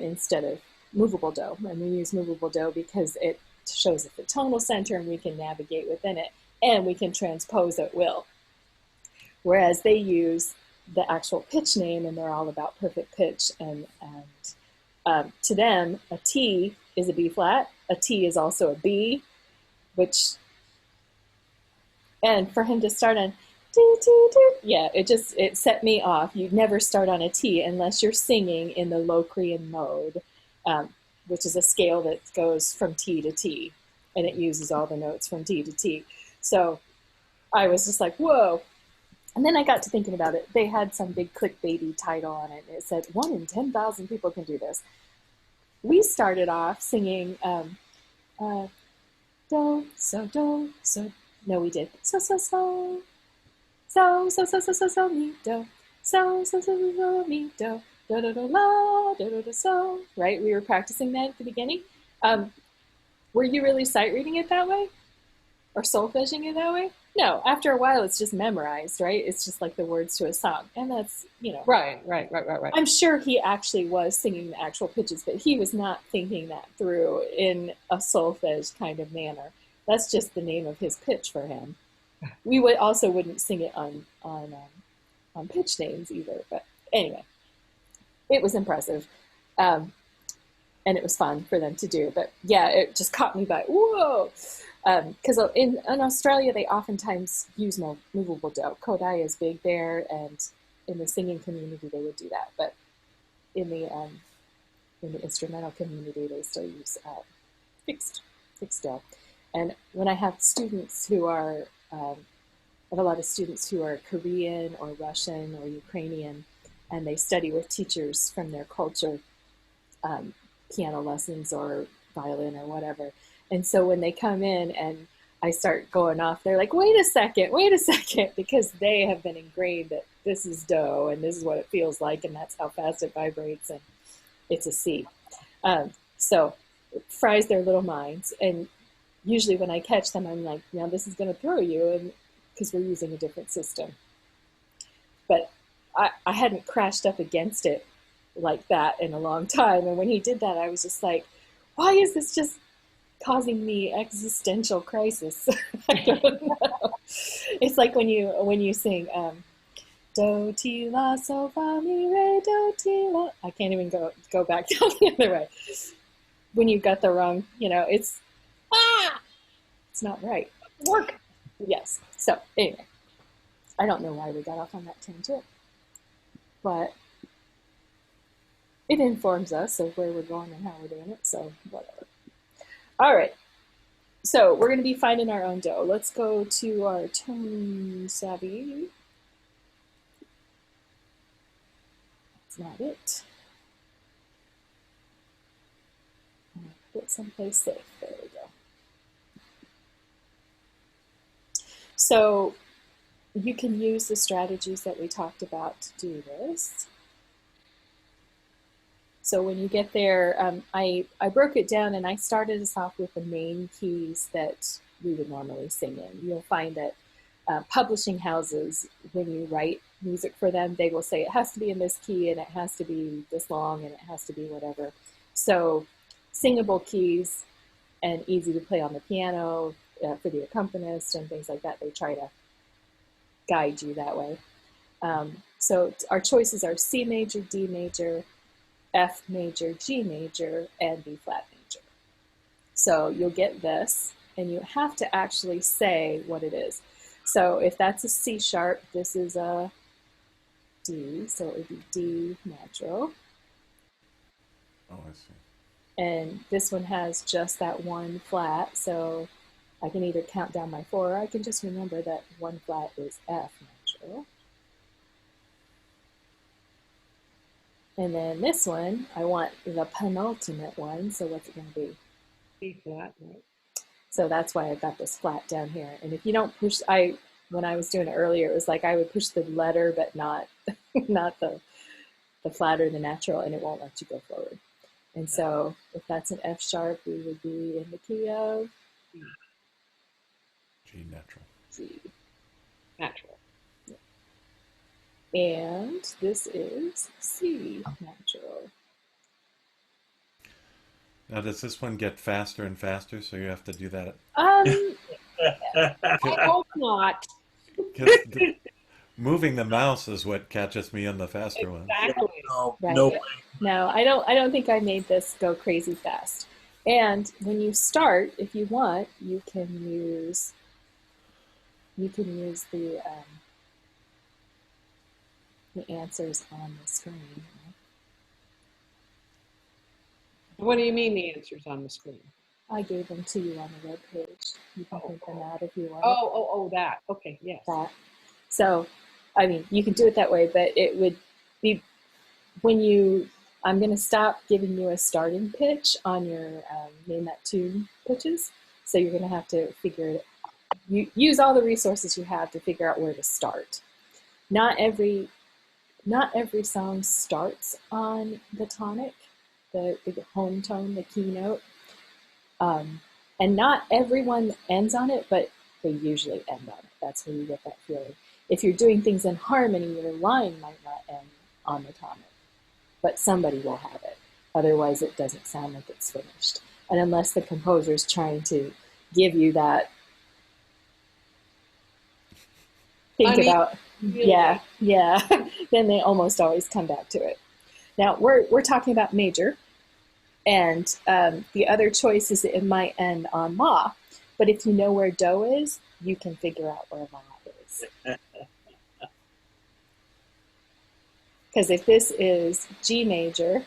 Speaker 1: instead of movable do. And we use movable do because it shows us the tonal center, and we can navigate within it, and we can transpose at will. Whereas they use the actual pitch name, and they're all about perfect pitch. And to them, a T is a B flat. A T is also a B, and for him to start on T, T, T, yeah, it set me off. You'd never start on a T unless you're singing in the Locrian mode, which is a scale that goes from T to T, and it uses all the notes from T to T. So I was just like, whoa. And then I got to thinking about it. They had some big clickbaity title on it, and it said 1 in 10,000 people can do this. We started off singing do, so, no, we did so, mi, do, so, mi, do, la, so, right? We were practicing that at the beginning. Were you really sight reading it that way? or solfeging it that way. No, after a while, it's just memorized, right? It's just like the words to a song. And that's,
Speaker 2: Right.
Speaker 1: I'm sure he actually was singing the actual pitches, but he was not thinking that through in a solfege kind of manner. That's just the name of his pitch for him. We would also wouldn't sing it on pitch names either. But anyway, it was impressive. And it was fun for them to do. But yeah, it just caught me by, whoa. Because in Australia, they oftentimes use movable dough. Kodai is big there, and in the singing community, they would do that. But in the instrumental community, they still use fixed dough. And when I have students who are, I have a lot of students who are Korean or Russian or Ukrainian, and they study with teachers from their culture, piano lessons or violin or whatever. And so when they come in and I start going off, they're like, wait a second, because they have been ingrained that this is do and this is what it feels like, and that's how fast it vibrates, and it's a C. So it fries their little minds. And usually when I catch them, I'm like, now this is going to throw you, and because we're using a different system. But I hadn't crashed up against it like that in a long time. And when he did that, I was just like, why is this just causing me existential crisis? I don't know. It's like when you sing do ti la sol fa mi re do ti la. I can't even go back down the other way. When you've got the wrong, it's not right.
Speaker 2: Work.
Speaker 1: Yes. So anyway, I don't know why we got off on that tangent, but it informs us of where we're going and how we're doing it. So whatever. All right. So we're going to be finding our own do. Let's go to our tone savvy. That's not it. I'm going to put it someplace safe. There we go. So you can use the strategies that we talked about to do this. So when you get there, I broke it down and I started us off with the main keys that we would normally sing in. You'll find that publishing houses, when you write music for them, they will say it has to be in this key and it has to be this long and it has to be whatever. So singable keys and easy to play on the piano for the accompanist and things like that, they try to guide you that way. So our choices are C major, D major, F major, G major, and B flat major. So you'll get this, and you have to actually say what it is. So if that's a C sharp, this is a D, so it would be D natural.
Speaker 3: Oh, I see.
Speaker 1: And this one has just that one flat, so I can either count down my 4, or I can just remember that one flat is F natural. And then this one, I want the penultimate one, so what's it going to be?
Speaker 2: B flat, right?
Speaker 1: So that's why I've got this flat down here. And if you don't push, when I was doing it earlier, it was like I would push the letter, but not the flat or the natural, and it won't let you go forward. And so if that's an F sharp, we would be in the key of
Speaker 3: G natural.
Speaker 1: G.
Speaker 2: Natural.
Speaker 1: And this is C natural.
Speaker 3: Now, does this one get faster and faster, so you have to do that?
Speaker 2: I hope not.
Speaker 3: Moving the mouse is what catches me on the faster one.
Speaker 2: Exactly.
Speaker 4: No,
Speaker 1: Right.
Speaker 4: no way.
Speaker 1: No, I don't think I made this go crazy fast. And when you start, if you want, you can use the answers on the screen.
Speaker 2: What do you mean the answer's on the screen?
Speaker 1: I gave them to you on the web page. You can print them out if you want.
Speaker 2: Oh, that. Okay, yes.
Speaker 1: That. So, I mean, you can do it that way, but it would be I'm going to stop giving you a starting pitch on your Name That Tune pitches. So you're going to have to use all the resources you have to figure out where to start. Not every song starts on the tonic, the home tone, the keynote. And not everyone ends on it, but they usually end on it. That's where you get that feeling. If you're doing things in harmony, your line might not end on the tonic, but somebody will have it. Otherwise, it doesn't sound like it's finished. And unless the composer is trying to give you that, think about, yeah, then they almost always come back to it. Now, we're talking about major, and the other choice is that it might end on La. But if you know where Do is, you can figure out where La is. Because if this is G major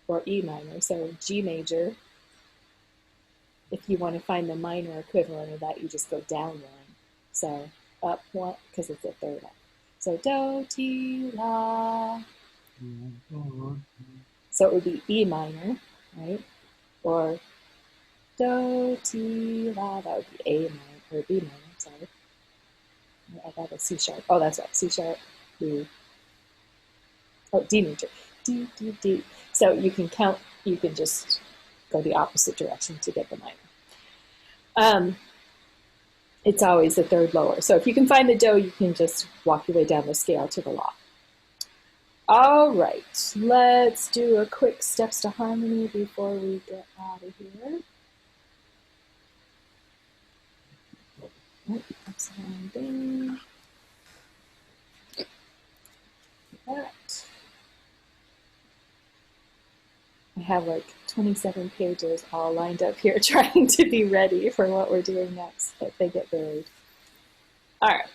Speaker 1: or E minor, so G major, if you want to find the minor equivalent of that, you just go down one. So up one, because it's a third up. So Do, Ti, La. So it would be E minor, right? Or Do, Ti, La. That would be A minor, or B minor, sorry. I got a C sharp. Oh, that's right, C sharp, B. Oh, D major. D, D, D. So you can count, you can just go the opposite direction to get the minor. It's always the third lower. So if you can find the Do, you can just walk your way down the scale to the La. All right, let's do a quick steps to harmony before we get out of here. Oh, that's the wrong thing. That. I have like 27 pages all lined up here trying to be ready for what we're doing next, but they get buried. All right.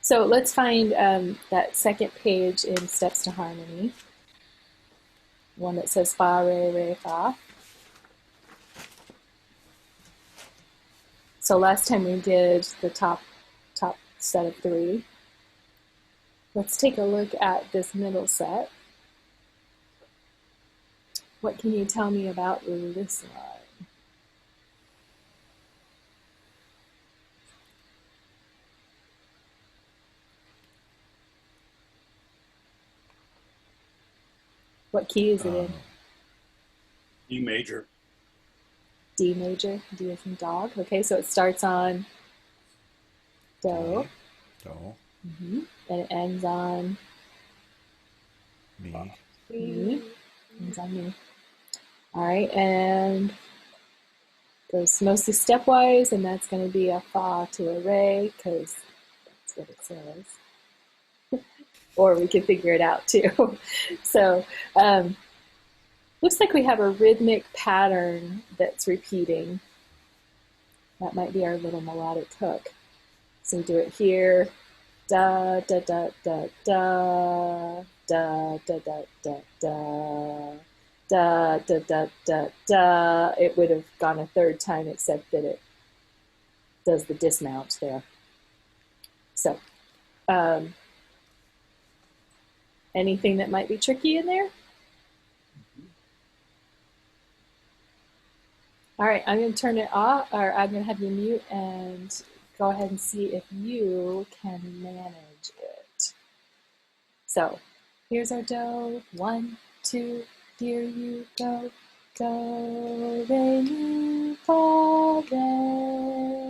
Speaker 1: So let's find that second page in Steps to Harmony, one that says Fa, Re, Fa. So last time we did the top set of 3. Let's take a look at this middle set. What can you tell me about this line? What key is it in?
Speaker 4: D major.
Speaker 1: D major, D as in dog. Okay, so it starts on Do.
Speaker 3: Do.
Speaker 1: Mm-hmm. And it ends on
Speaker 3: Mi.
Speaker 1: Mi. Ends on Mi. All right, and goes mostly stepwise, and that's going to be a Fa to a Re, because that's what it says. Or we can figure it out too. So looks like we have a rhythmic pattern that's repeating. That might be our little melodic hook. So we do it here. Da da da da da da da da da da da da da da da. It would have gone a third time, except that it does the dismount there. So anything that might be tricky in there? All right, I'm going to turn it off, or I'm going to have you mute and go ahead and see if you can manage it. So here's our Do. 1, 2, here you go. Do, re, mi, fa, re.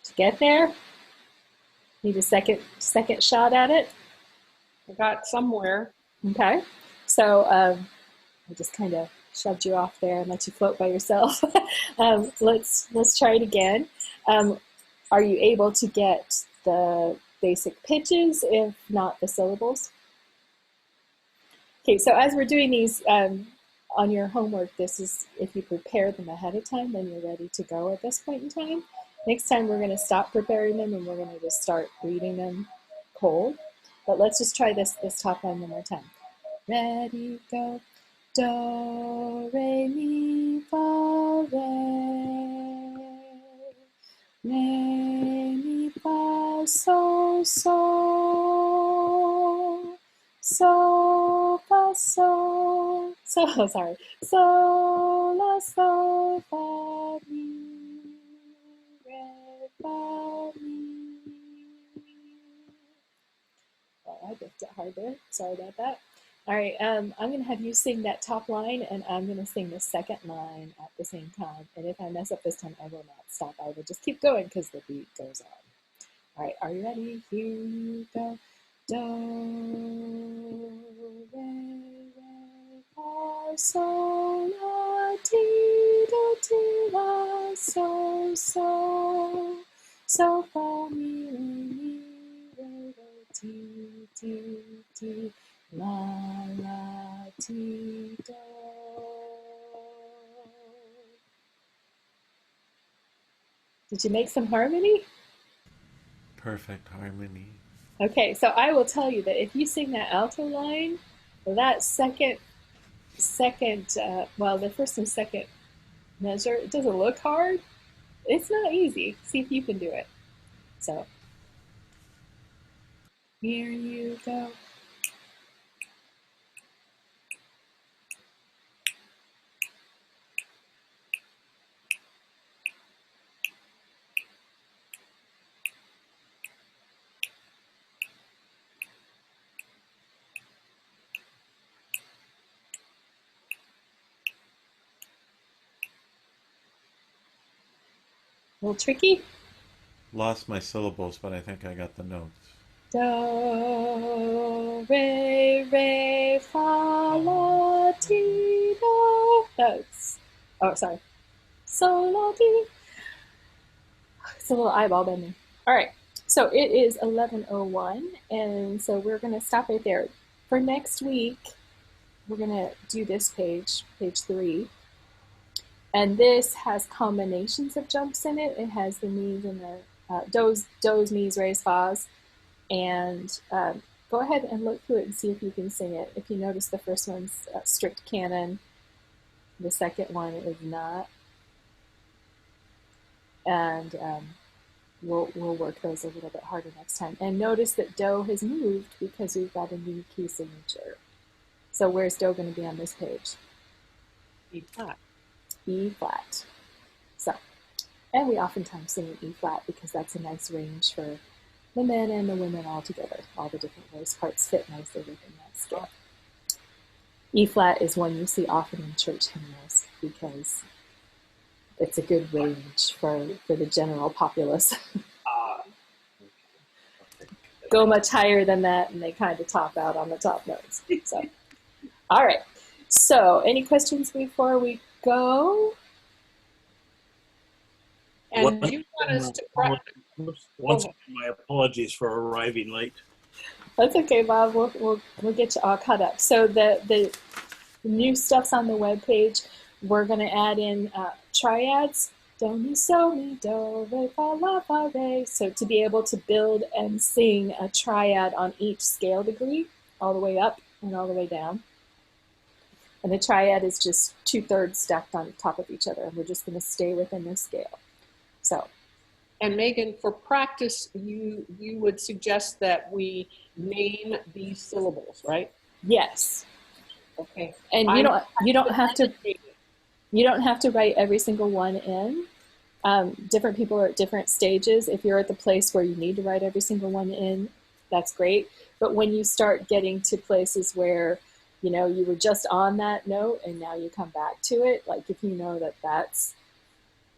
Speaker 1: To get there, need a second shot at it.
Speaker 2: I got somewhere.
Speaker 1: Okay, so I just kind of shoved you off there and let you float by yourself. Let's try it again. Are you able to get the basic pitches, if not the syllables? Okay, so as we're doing these on your homework, this is, if you prepare them ahead of time, then you're ready to go at this point in time. Next time we're going to stop preparing them and we're going to just start reading them cold. But let's just try this top line one more time. Ready, go. Do, re, mi, fa, re. Re, mi, fa, so, so, so, fa, so, so, sorry, so, la, so, fa, mi, re, fa, mi. Oh, I picked it hard there. Sorry about that. All right, I'm going to have you sing that top line, and I'm going to sing the second line at the same time. And if I mess up this time, I will not stop. I will just keep going because the beat goes on. All right, are you ready? Here you go. Do, re, fa, sol, la, ti, do, ti, la, so, so, fa, mi, re, do, ti, ti, la, ti, do. Did you make some harmony?
Speaker 3: Perfect harmony.
Speaker 1: Okay, so I will tell you that if you sing that alto line, that well, the first and second measure, it doesn't look hard. It's not easy. See if you can do it. So, here you go. A little tricky.
Speaker 3: Lost my syllables, but I think I got the notes.
Speaker 1: Do, re, fa, la, ti, do. That's, oh, sorry. So, la, ti. It's a little eyeball bending. All right, so it is 11:01, and so we're going to stop right there. For next week, we're going to do this page 3. And this has combinations of jumps in it. It has the mi's and the do's, mi's, re's, fa's. And go ahead and look through it and see if you can sing it. If you notice, the first one's strict canon. The second one is not. And we'll work those a little bit harder next time. And notice that do has moved because we've got a new key signature. So where's do going to be on this page?
Speaker 2: E flat.
Speaker 1: E flat. So, and we oftentimes sing an E flat because that's a nice range for the men and the women all together. All the different voice parts fit nicely within that scale. E flat is one you see often in church hymnals because it's a good range for the general populace. Go much higher than that, and they kind of top out on the top notes. So, all right. So, any questions before we go?
Speaker 2: And you want us to practice.
Speaker 4: Once again, my apologies for arriving late.
Speaker 1: That's okay, Bob. We'll get you all caught up. So the new stuff's on the webpage. We're going to add in triads. Do, mi, so, mi, do, re, fa, la, fa, re. So to be able to build and sing a triad on each scale degree, all the way up and all the way down. And the triad is just 2/3 stacked on top of each other. And we're just going to stay within this scale. So.
Speaker 2: And Megan, for practice, you would suggest that we name these syllables, right?
Speaker 1: Yes.
Speaker 2: Okay.
Speaker 1: And you don't have to write every single one in. Different people are at different stages. If you're at the place where you need to write every single one in, that's great. But when you start getting to places where, you were just on that note and now you come back to it, like if you know that that's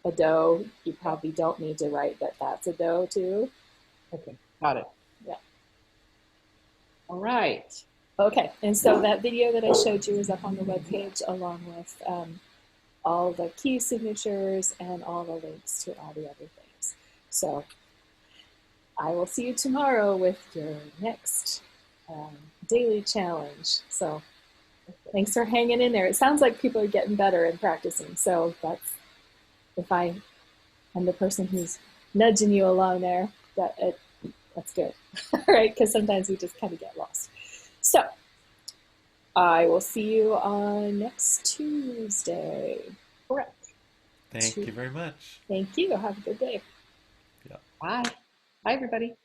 Speaker 1: a do, you probably don't need to write that that's a do too.
Speaker 2: Okay, got it.
Speaker 1: Yeah.
Speaker 2: All right.
Speaker 1: Okay, and so that video that I showed you is up on the webpage along with all the key signatures and all the links to all the other things. So I will see you tomorrow with your next daily challenge. So thanks for hanging in there. It sounds like people are getting better and practicing. So if I am the person who's nudging you along there, that's good. All right, because sometimes we just kind of get lost. So I will see you on next Tuesday. Correct.
Speaker 3: Thank you very much.
Speaker 1: Thank you. Have a good day.
Speaker 3: Yeah.
Speaker 2: Bye. Bye, everybody.